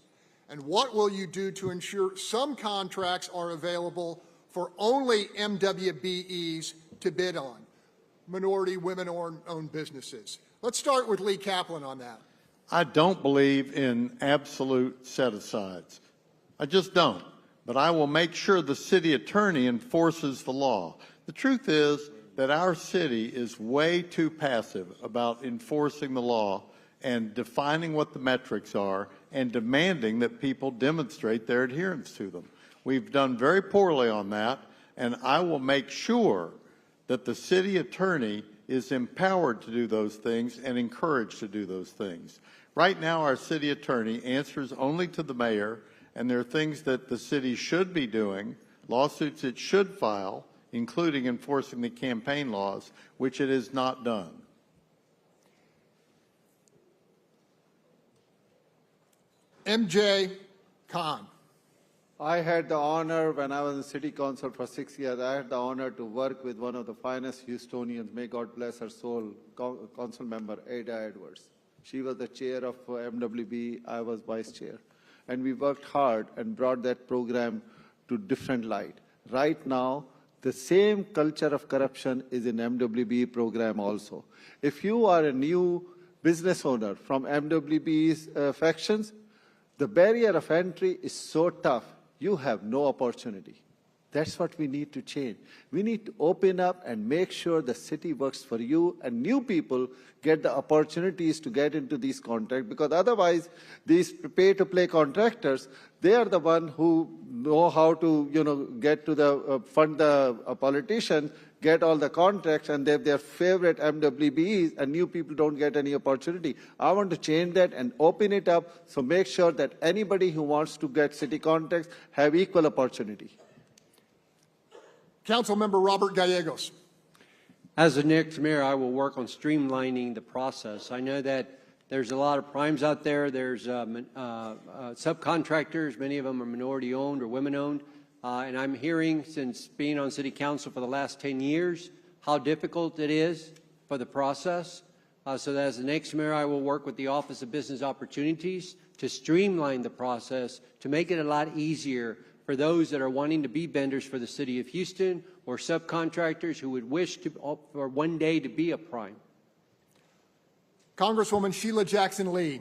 And what will you do to ensure some contracts are available for only MWBEs to bid on? Minority, women-owned businesses. Let's start with Lee Kaplan on that. I don't believe in absolute set-asides. I just don't. But I will make sure the city attorney enforces the law. The truth is that our city is way too passive about enforcing the law and defining what the metrics are and demanding that people demonstrate their adherence to them. We've done very poorly on that, and I will make sure that the city attorney is empowered to do those things and encouraged to do those things. Right now, our city attorney answers only to the mayor, and there are things that the city should be doing, lawsuits it should file, including enforcing the campaign laws, which it has not done. MJ Khan. I had the honor, when I was in city council for 6 years, I had the honor to work with one of the finest Houstonians, may God bless her soul, council member Ada Edwards. She was the chair of MWB, I was vice chair. And we worked hard and brought that program to different light. Right now, the same culture of corruption is in MWB program also. If you are a new business owner from MWB's factions, the barrier of entry is so tough, you have no opportunity. That's what we need to change. We need to open up and make sure the city works for you and new people get the opportunities to get into these contracts, because otherwise these pay-to-play contractors, they are the ones who know how to, get to the fund the politicians, get all the contracts, and they have their favorite MWBEs, and new people don't get any opportunity. I want to change that and open it up, so make sure that anybody who wants to get city contracts have equal opportunity. Councilmember Robert Gallegos. As the next mayor, I will work on streamlining the process. I know that there's a lot of primes out there. There's subcontractors. Many of them are minority-owned or women-owned. And I'm hearing, since being on city council for the last 10 years, how difficult it is for the process. So that as the next mayor, I will work with the Office of Business Opportunities to streamline the process, to make it a lot easier for those that are wanting to be vendors for the city of Houston or subcontractors who would wish to, for one day, to be a prime. Congresswoman Sheila Jackson Lee.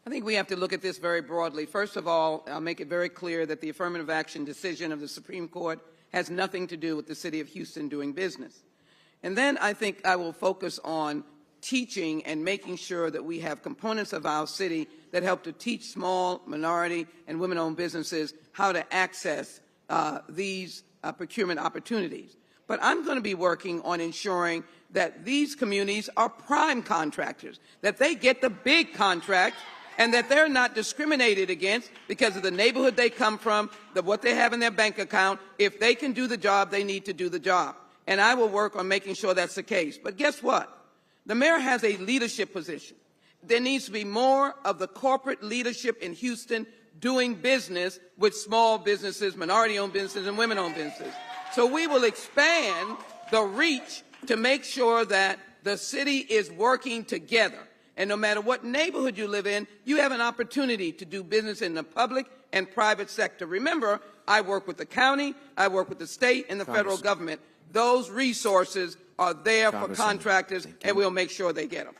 I think we have to look at this very broadly. First of all, I'll make it very clear that the affirmative action decision of the Supreme Court has nothing to do with the city of Houston doing business. And then I think I will focus on teaching and making sure that we have components of our city that help to teach small, minority, and women-owned businesses how to access these procurement opportunities. But I'm going to be working on ensuring that these communities are prime contractors, that they get the big contract, and that they're not discriminated against because of the neighborhood they come from, what they have in their bank account. If they can do the job, they need to do the job. And I will work on making sure that's the case. But guess what? The mayor has a leadership position. There needs to be more of the corporate leadership in Houston doing business with small businesses, minority-owned businesses, and women-owned businesses. So we will expand the reach to make sure that the city is working together. And no matter what neighborhood you live in, you have an opportunity to do business in the public and private sector. Remember, I work with the county, I work with the state and the federal government. Those resources are there for contractors, and we'll make sure they get them.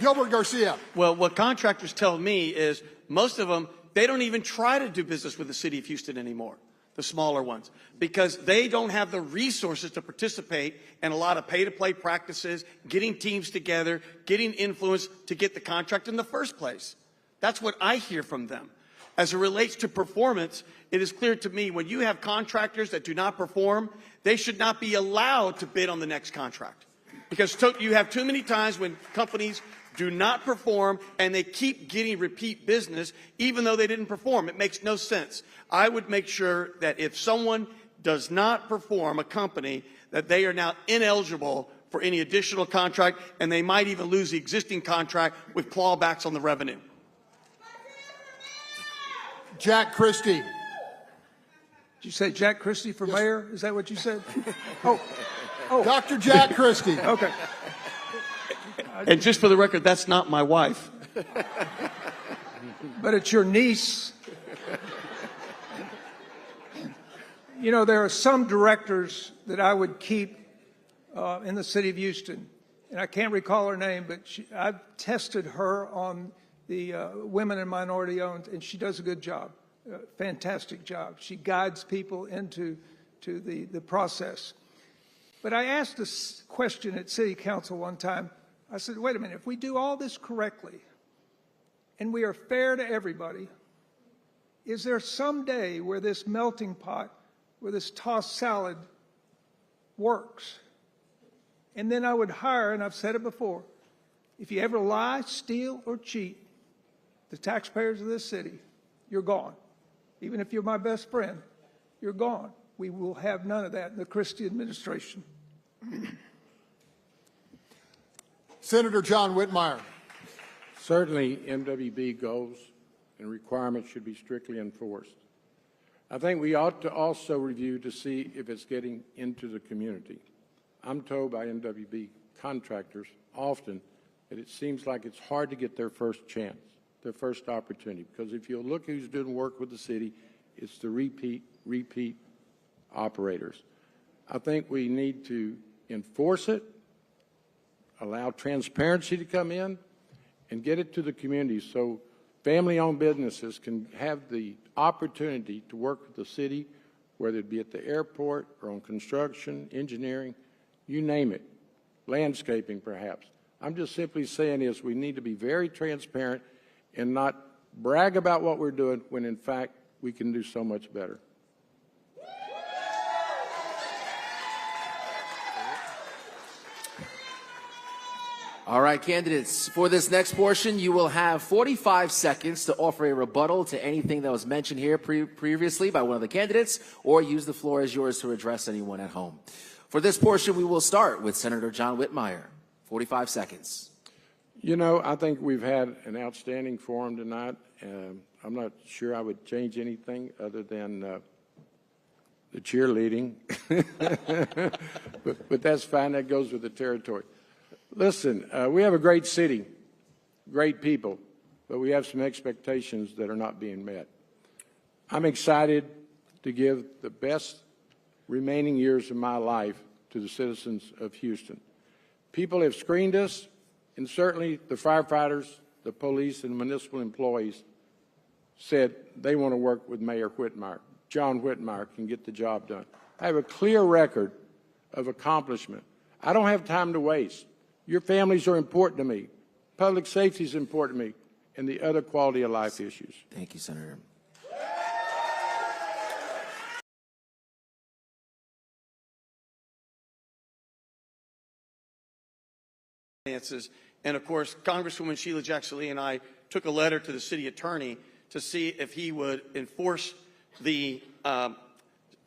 Gilbert Garcia. Well, what contractors tell me is most of them, they don't even try to do business with the city of Houston anymore, the smaller ones, because they don't have the resources to participate in a lot of pay-to-play practices, getting teams together, getting influence to get the contract in the first place. That's what I hear from them. As it relates to performance, it is clear to me when you have contractors that do not perform, they should not be allowed to bid on the next contract. Because you have too many times when companies do not perform and they keep getting repeat business even though they didn't perform. It makes no sense. I would make sure that if someone does not perform, a company, that they are now ineligible for any additional contract, and they might even lose the existing contract with clawbacks on the revenue. Jack Christie. Did you say Jack Christie for mayor? Is that what you said? Oh, Dr. Jack Christie. Okay. And just for the record, that's not my wife. But it's your niece. You know, there are some directors that I would keep in the city of Houston, and I can't recall her name, but I've tested her on the women and minority-owned, and she does a good job, fantastic job. She guides people into the process. But I asked this question at City Council one time. I said, wait a minute, if we do all this correctly and we are fair to everybody, is there some day where this melting pot, where this tossed salad works? And then I would hire, and I've said it before, if you ever lie, steal, or cheat the taxpayers of this city, you're gone. Even if you're my best friend, you're gone. We will have none of that in the Christie administration. Senator John Whitmire. Certainly, MWB goals and requirements should be strictly enforced. I think we ought to also review to see if it's getting into the community. I'm told by MWB contractors often that it seems like it's hard to get their first chance, their first opportunity, because if you look who's doing work with the city, it's the repeat operators. I think we need to enforce it, allow transparency to come in, and get it to the community so family-owned businesses can have the opportunity to work with the city, whether it be at the airport or on construction, engineering, you name it, landscaping perhaps. I'm just simply saying is we need to be very transparent and not brag about what we're doing when in fact we can do so much better. All right, candidates, for this next portion, you will have 45 seconds to offer a rebuttal to anything that was mentioned here previously by one of the candidates, or use the floor as yours to address anyone at home. For this portion, we will start with Senator John Whitmire. 45 seconds. You know, I think we've had an outstanding forum tonight. I'm not sure I would change anything other than the cheerleading. but that's fine. That goes with the territory. Listen, we have a great city, great people, but we have some expectations that are not being met. I'm excited to give the best remaining years of my life to the citizens of Houston. People have screened us, and certainly the firefighters, the police, and municipal employees said they want to work with Mayor Whitmire. John Whitmire can get the job done. I have a clear record of accomplishment. I don't have time to waste. Your families are important to me. Public safety is important to me, and the other quality of life issues. Thank you, Senator. And of course, Congresswoman Sheila Jackson Lee and I took a letter to the city attorney to see if he would enforce the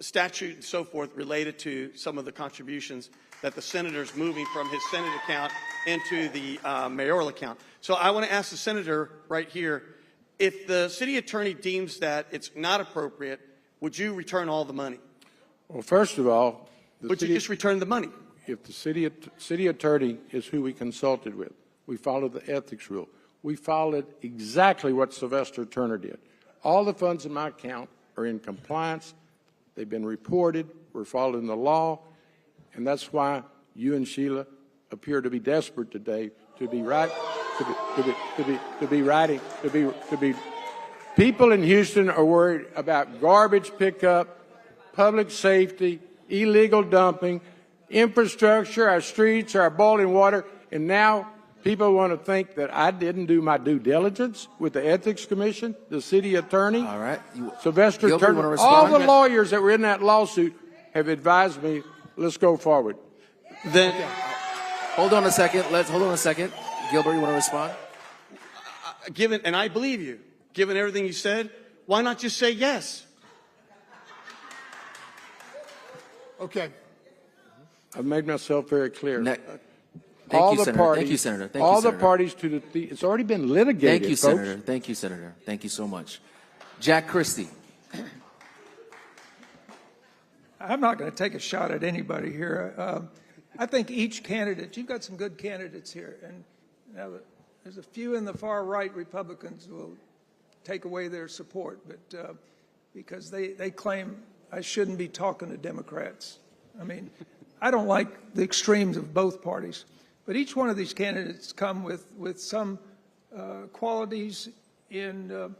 statute and so forth related to some of the contributions that the senator's moving from his Senate account into the mayoral account. So I want to ask the senator right here, if the city attorney deems that it's not appropriate, would you return all the money? Well, first of all, Would you just return the money? If the city attorney is who we consulted with, we followed the ethics rule. We followed exactly what Sylvester Turner did. All the funds in my account are in compliance. They've been reported. We're following the law. And that's why you and Sheila appear to be desperate today to be People in Houston are worried about garbage pickup, public safety, illegal dumping, infrastructure, our streets, our boiling water, and now people want to think that I didn't do my due diligence with the Ethics Commission, the city attorney, All right. Sylvester Gilbert, you wanna Turner. respond? All the lawyers that were in that lawsuit have advised me, let's go forward. Then, Hold on a second. Hold on a second. Gilbert, you want to respond? given, and I believe you, given everything you said, why not just say yes? Okay. I've made myself very clear. Thank all you, the Senator. parties, Thank you, Senator. Thank all you, the Senator. parties to the it's already been litigated. Thank you, folks. Senator. Thank you, Senator. Thank you so much. Jack Christie. I'm not going to take a shot at anybody here. I think each candidate, you've got some good candidates here, and now there's a few in the far right Republicans who will take away their support, but because they claim I shouldn't be talking to Democrats. I mean, I don't like the extremes of both parties, but each one of these candidates come with some qualities in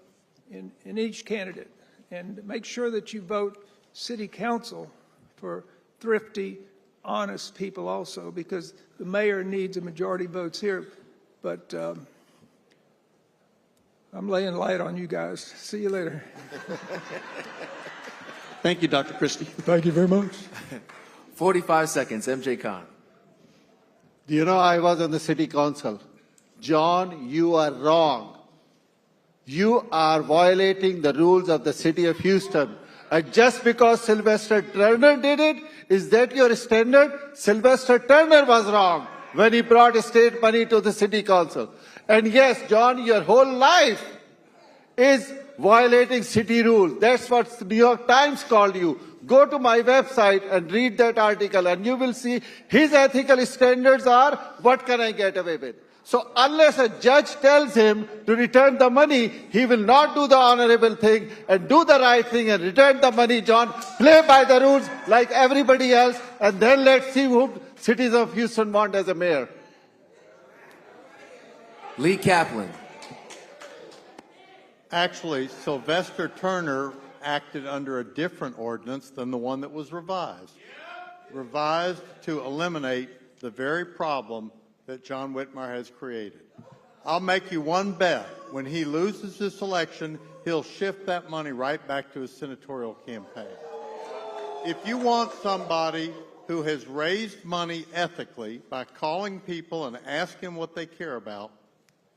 each candidate, and make sure that you vote City Council for thrifty, honest people also, because the mayor needs a majority votes here. But I'm laying light on you guys. See you later. Thank you, Dr. Christie. Thank you very much. 45 seconds. MJ Khan. Do you know I was on the city council? John, you are wrong. You are violating the rules of the city of Houston. And just because Sylvester Turner did it, is that your standard? Sylvester Turner was wrong when he brought state money to the city council. And yes, John, your whole life is violating city rules. That's what the New York Times called you. Go to my website and read that article, and you will see his ethical standards are, what can I get away with? So unless a judge tells him to return the money, he will not do the honorable thing and do the right thing and return the money, John. Play by the rules like everybody else, and then let's see who citizens of Houston want as a mayor. Lee Kaplan. Actually, Sylvester Turner acted under a different ordinance than the one that was revised. Revised to eliminate the very problem that John Whitmire has created. I'll make you one bet. When he loses this election, he'll shift that money right back to his senatorial campaign. If you want somebody who has raised money ethically by calling people and asking what they care about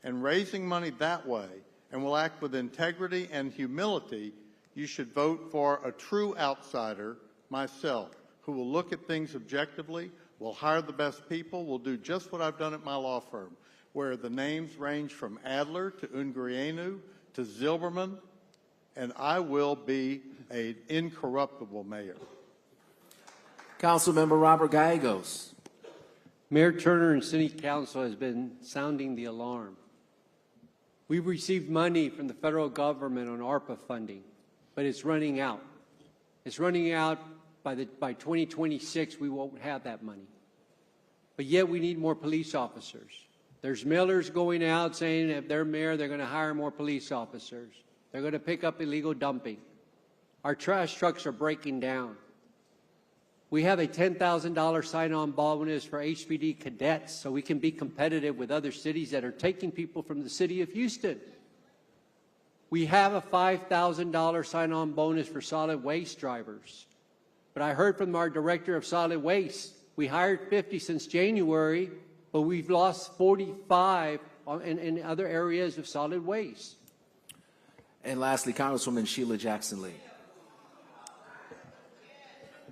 and raising money that way, and will act with integrity and humility, you should vote for a true outsider, myself, who will look at things objectively, will hire the best people, will do just what I've done at my law firm, where the names range from Adler to Ungrienu to Zilberman, and I will be an incorruptible mayor. Councilmember Robert Gallegos. Mayor Turner and City Council has been sounding the alarm. We've received money from the federal government on ARPA funding, but it's running out. It's running out. By 2026, we won't have that money. But yet we need more police officers. There's mailers going out saying if they're mayor, they're going to hire more police officers. They're going to pick up illegal dumping. Our trash trucks are breaking down. We have a $10,000 sign-on bonus for HPD cadets so we can be competitive with other cities that are taking people from the city of Houston. We have a $5,000 sign-on bonus for solid waste drivers. But I heard from our director of solid waste, we hired 50 since January, but we've lost 45 in other areas of solid waste. And lastly, Congresswoman Sheila Jackson Lee.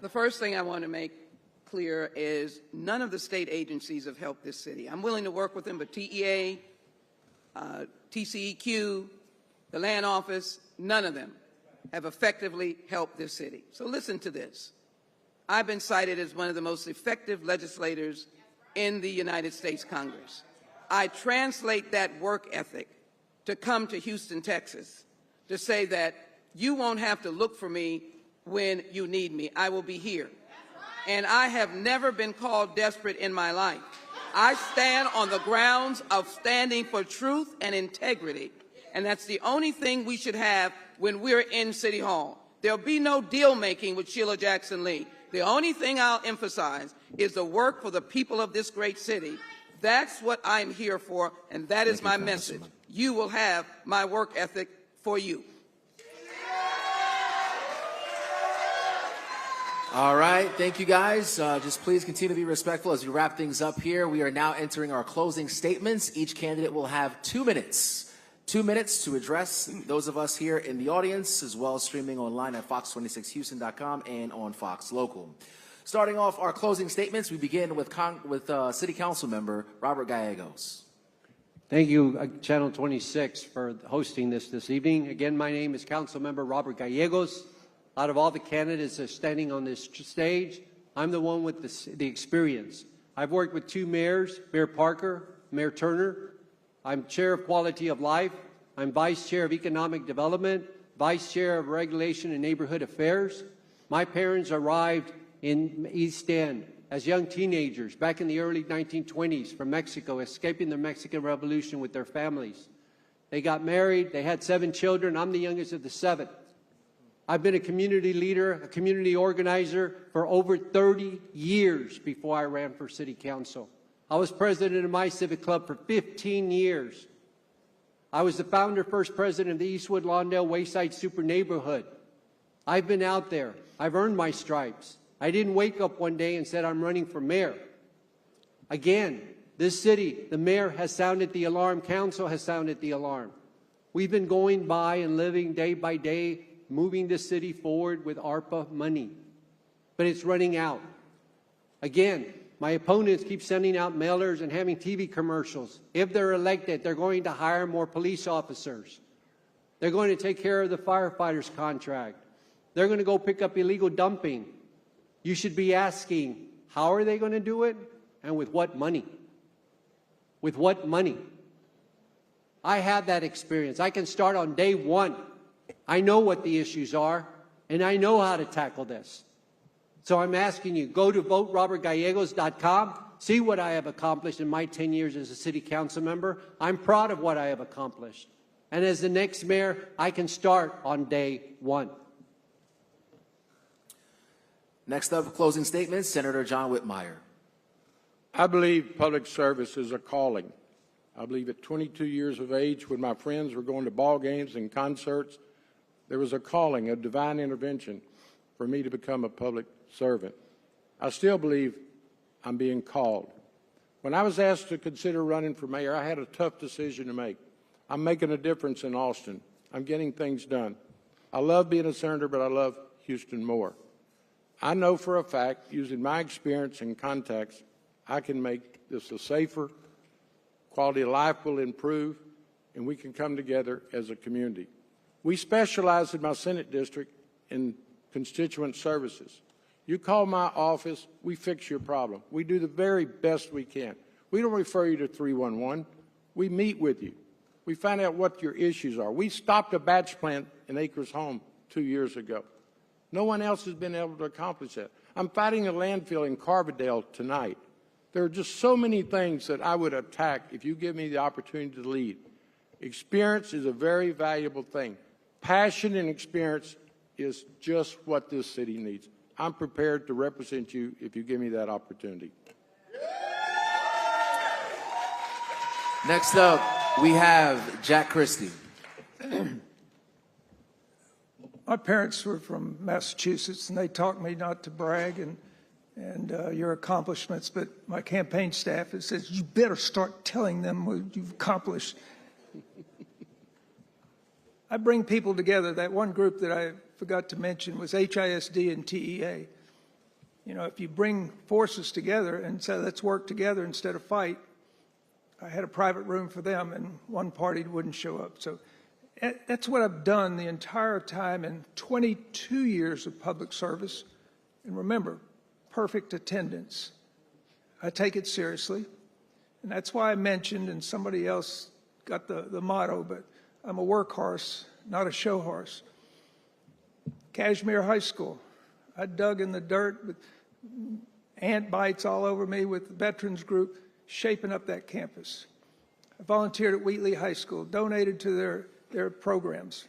The first thing I want to make clear is none of the state agencies have helped this city. I'm willing to work with them, but TEA, TCEQ, the Land Office, none of them have effectively helped this city. So listen to this. I've been cited as one of the most effective legislators in the United States Congress. I translate that work ethic to come to Houston, Texas, to say that you won't have to look for me when you need me. I will be here. And I have never been called desperate in my life. I stand on the grounds of standing for truth and integrity. And that's the only thing we should have when we're in City Hall. There'll be no deal making with Sheila Jackson Lee. The only thing I'll emphasize is the work for the people of this great city. That's what I'm here for, and that is my message. You will have my work ethic for you. All right, thank you guys. Just please continue to be respectful as we wrap things up here. We are now entering our closing statements. Each candidate will have 2 minutes. 2 minutes to address those of us here in the audience, as well as streaming online at fox26houston.com and on Fox Local. Starting off our closing statements, we begin with City Council Member Robert Gallegos. Thank you, Channel 26, for hosting this evening. Again, my name is Council Member Robert Gallegos. Out of all the candidates that are standing on this stage, I'm the one with the experience. I've worked with 2 mayors, Mayor Parker, Mayor Turner. I'm Chair of Quality of Life. I'm Vice Chair of Economic Development, Vice Chair of Regulation and Neighborhood Affairs. My parents arrived in East End as young teenagers back in the early 1920s from Mexico, escaping the Mexican Revolution with their families. They got married. They had 7 children. I'm the youngest of the 7. I've been a community leader, a community organizer for over 30 years before I ran for City Council. I was president of my civic club for 15 years. I was the founder, first president of the Eastwood Lawndale Wayside Super Neighborhood. I've been out there. I've earned my stripes. I didn't wake up one day and said I'm running for mayor. Again, this city, the mayor has sounded the alarm, council has sounded the alarm. We've been going by and living day by day, moving the city forward with ARPA money, but it's running out. Again, my opponents keep sending out mailers and having TV commercials. If they're elected, they're going to hire more police officers. They're going to take care of the firefighters' contract. They're going to go pick up illegal dumping. You should be asking, how are they going to do it and with what money? With what money? I have that experience. I can start on day 1. I know what the issues are, and I know how to tackle this. So I'm asking you, go to voterobertgallegos.com, see what I have accomplished in my 10 years as a city council member. I'm proud of what I have accomplished. And as the next mayor, I can start on day 1. Next up, closing statements, Senator John Whitmire. I believe public service is a calling. I believe at 22 years of age, when my friends were going to ball games and concerts, there was a calling, a divine intervention for me to become a public servant. I still believe I'm being called. When I was asked to consider running for mayor, I had a tough decision to make. I'm making a difference in Austin. I'm getting things done. I love being a senator, but I love Houston more. I know for a fact, using my experience and contacts, I can make this a safer, quality of life will improve, and we can come together as a community. We specialize in my Senate district in constituent services. You call my office, we fix your problem. We do the very best we can. We don't refer you to 311. We meet with you. We find out what your issues are. We stopped a batch plant in Acres Home 2 years ago. No one else has been able to accomplish that. I'm fighting a landfill in Carbondale tonight. There are just so many things that I would attack if you give me the opportunity to lead. Experience is a very valuable thing. Passion and experience is just what this city needs. I'm prepared to represent you if you give me that opportunity. Next up, we have Jack Christie. My parents were from Massachusetts, and they taught me not to brag and your accomplishments, but my campaign staff has said, you better start telling them what you've accomplished. I bring people together. That one group that I forgot to mention was HISD and TEA. You know, if you bring forces together and say, let's work together instead of fight, I had a private room for them, and one party wouldn't show up. So that's what I've done the entire time in 22 years of public service. And remember, perfect attendance. I take it seriously. And that's why I mentioned, and somebody else got the motto, but I'm a workhorse, not a show horse. Kashmir High School. I dug in the dirt with ant bites all over me with the veterans group, shaping up that campus. I volunteered at Wheatley High School, donated to their their programs.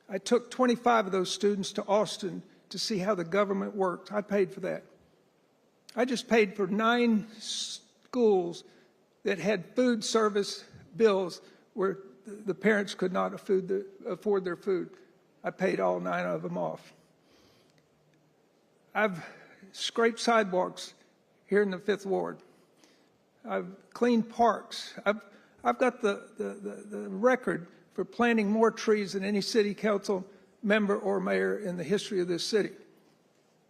I took 25 of those students to Austin to see how the government worked. I paid for that. I just paid for 9 schools that had food service bills where the parents could not afford their food. I paid all 9 of them off. I've scraped sidewalks here in the 5th Ward. I've cleaned parks. I've got the record for planting more trees than any city council member or mayor in the history of this city.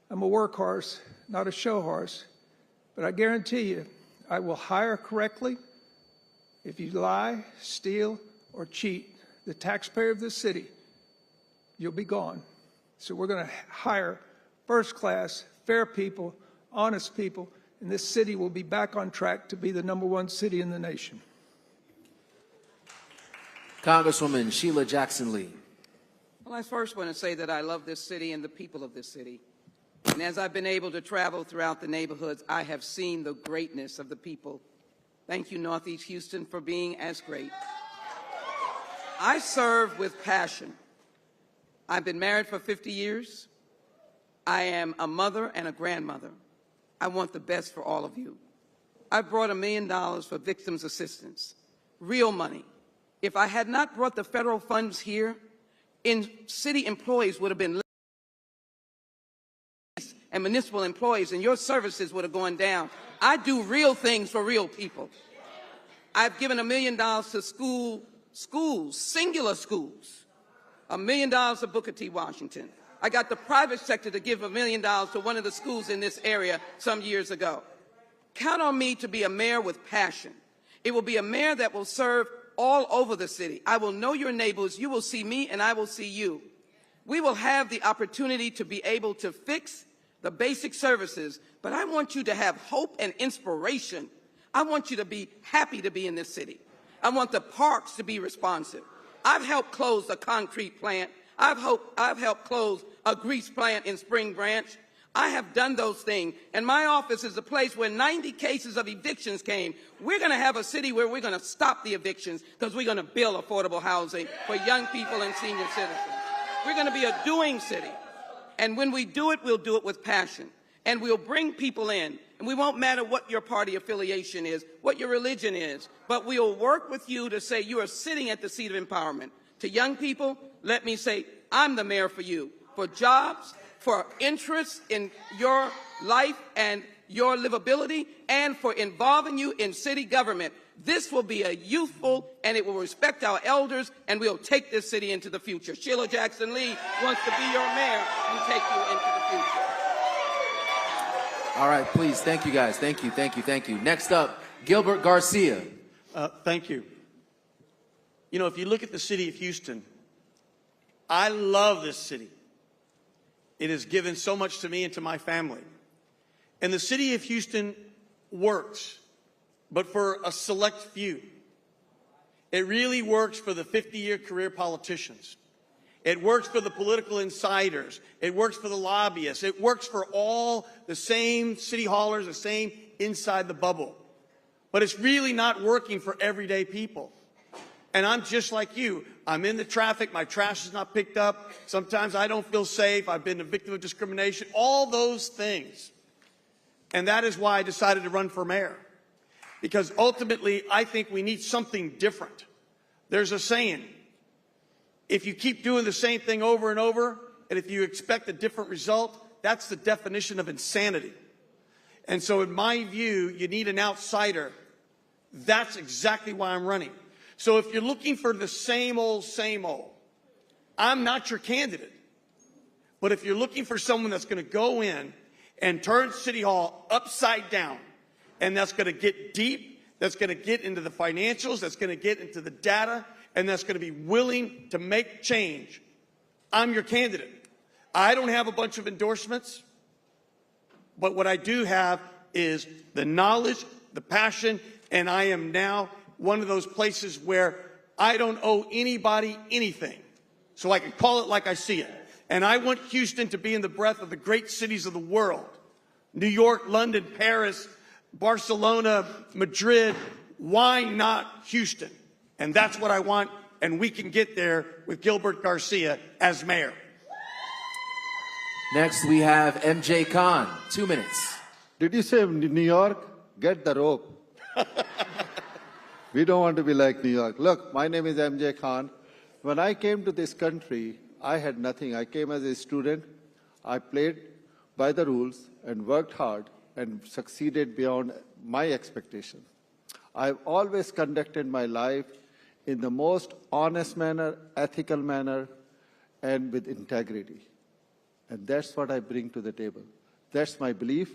I'm a workhorse, not a show horse, but I guarantee you I will hire correctly. If you lie, steal, or cheat the taxpayer of this city, you'll be gone. So we're going to hire first-class, fair people, honest people, and this city will be back on track to be the #1 city in the nation. Congresswoman Sheila Jackson Lee. Well, I first want to say that I love this city and the people of this city. And as I've been able to travel throughout the neighborhoods, I have seen the greatness of the people. Thank you, Northeast Houston, for being as great. I serve with passion. I've been married for 50 years. I am a mother and a grandmother. I want the best for all of you. I brought $1 million for victims assistance, real money. If I had not brought the federal funds here, city employees would have been and municipal employees, and your services would have gone down. I do real things for real people. I've given $1 million to schools, singular schools, $1 million to Booker T. Washington. I got the private sector to give $1 million to one of the schools in this area some years ago. Count on me to be a mayor with passion. It will be a mayor that will serve all over the city. I will know your neighbors. You will see me, and I will see you. We will have the opportunity to be able to fix the basic services, but I want you to have hope and inspiration. I want you to be happy to be in this city. I want the parks to be responsive. I've helped close a concrete plant. I've helped close a grease plant in Spring Branch. I have done those things, and my office is a place where 90 cases of evictions came. We're going to have a city where we're going to stop the evictions because we're going to build affordable housing for young people and senior citizens. We're going to be a doing city, and when we do it, we'll do it with passion, and we'll bring people in, and we won't matter what your party affiliation is, what your religion is, but we'll work with you to say you are sitting at the seat of empowerment. To young people, let me say, I'm the mayor for you, for jobs, for interest in your life and your livability, and for involving you in city government. This will be a youthful, and it will respect our elders, and we'll take this city into the future. Sheila Jackson Lee wants to be your mayor and take you into the future. All right, please. Thank you, guys. Thank you, thank you, thank you. Next up, Gilbert Garcia. Thank you. You know, if you look at the city of Houston, I love this city. It has given so much to me and to my family. And the city of Houston works, but for a select few. It really works for the 50-year career politicians. It works for the political insiders. It works for the lobbyists. It works for all the same city hallers, the same inside the bubble. But it's really not working for everyday people. And I'm just like you. I'm in the traffic. My trash is not picked up. Sometimes I don't feel safe. I've been a victim of discrimination. All those things. And that is why I decided to run for mayor. Because ultimately, I think we need something different. There's a saying, if you keep doing the same thing over and over, and if you expect a different result, that's the definition of insanity. And so in my view, you need an outsider. That's exactly why I'm running. So if you're looking for the same old, I'm not your candidate. But if you're looking for someone that's going to go in and turn City Hall upside down, and that's going to get deep, that's going to get into the financials, that's going to get into the data, and that's going to be willing to make change, I'm your candidate. I don't have a bunch of endorsements, but what I do have is the knowledge, the passion, and I am now one of those places where I don't owe anybody anything. So I can call it like I see it. And I want Houston to be in the breath of the great cities of the world. New York, London, Paris, Barcelona, Madrid. Why not Houston? And that's what I want, and we can get there with Gilbert Garcia as mayor. Next, we have MJ Khan, 2 minutes. Did you say New York? Get the rope. We don't want to be like New York. Look, my name is MJ Khan. When I came to this country, I had nothing. I came as a student. I played by the rules and worked hard and succeeded beyond my expectations. I've always conducted my life in the most honest manner, ethical manner, and with integrity. And that's what I bring to the table. That's my belief.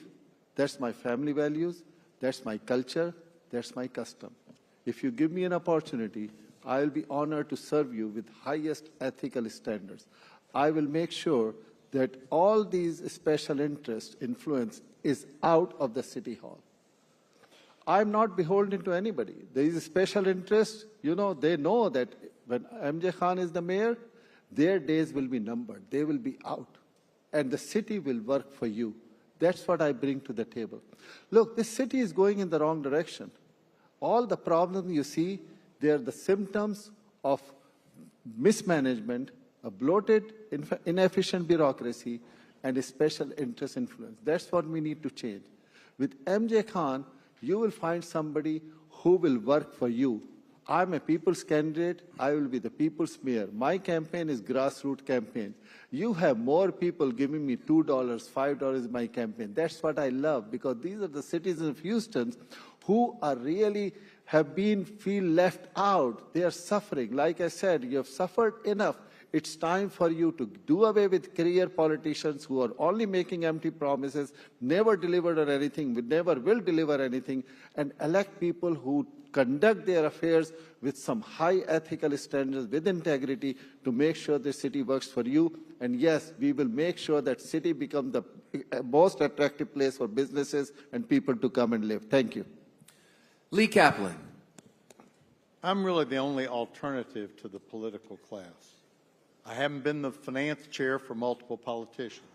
That's my family values. That's my culture. That's my custom. If you give me an opportunity, I will be honored to serve you with highest ethical standards. I will make sure that all these special interest influence is out of the City Hall. I'm not beholden to anybody. There is a special interest. You know, they know that when MJ Khan is the mayor, their days will be numbered. They will be out. And the city will work for you. That's what I bring to the table. Look, this city is going in the wrong direction. All the problems you see, they are the symptoms of mismanagement, a bloated, inefficient bureaucracy, and a special interest influence. That's what we need to change. With MJ Khan, you will find somebody who will work for you. I'm a people's candidate. I will be the people's mayor. My campaign is grassroots campaign. You have more people giving me $2, $5 in my campaign. That's what I love, because these are the citizens of Houston who are really feel left out. They are suffering. Like I said, you have suffered enough. It's time for you to do away with career politicians who are only making empty promises, never delivered on anything, never will deliver anything, and elect people who conduct their affairs with some high ethical standards, with integrity, to make sure the city works for you. And yes, we will make sure that city becomes the most attractive place for businesses and people to come and live. Thank you. Lee Kaplan. I'm really the only alternative to the political class. I haven't been the finance chair for multiple politicians.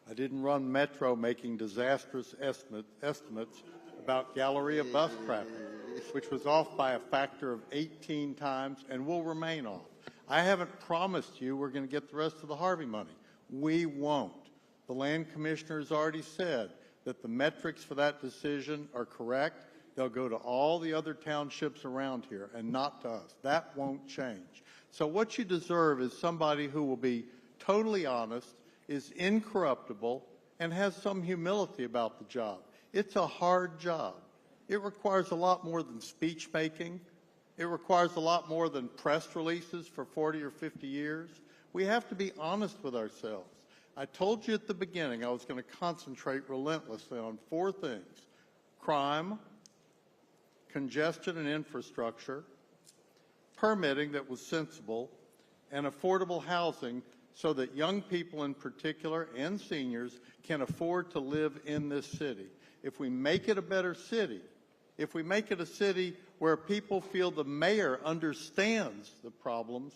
I didn't run Metro making disastrous estimates about Galleria bus traffic, which was off by a factor of 18 times and will remain off. I haven't promised you we're going to get the rest of the Harvey money. We won't. The land commissioner has already said that the metrics for that decision are correct. They'll go to all the other townships around here and not to us. That won't change. So what you deserve is somebody who will be totally honest, is incorruptible, and has some humility about the job. It's a hard job. It requires a lot more than speech making. It requires a lot more than press releases for 40 or 50 years. We have to be honest with ourselves. I told you at the beginning I was going to concentrate relentlessly on 4 things: crime, congestion and infrastructure, permitting that was sensible, and affordable housing so that young people in particular and seniors can afford to live in this city. If we make it a better city, if we make it a city where people feel the mayor understands the problems,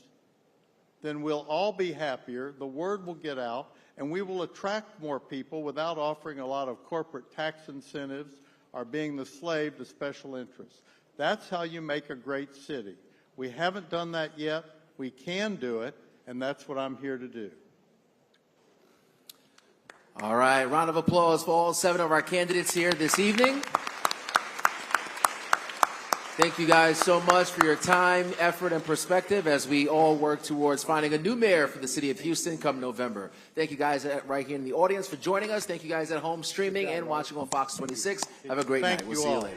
then we'll all be happier, the word will get out, and we will attract more people without offering a lot of corporate tax incentives or being the slave to special interests. That's how you make a great city. We haven't done that yet. We can do it, and that's what I'm here to do. All right, round of applause for all 7 of our candidates here this evening. Thank you guys so much for your time, effort, and perspective as we all work towards finding a new mayor for the city of Houston come November. Thank you guys right here in the audience for joining us. Thank you guys at home streaming and watching on Fox 26. Have a great night. We'll see you later.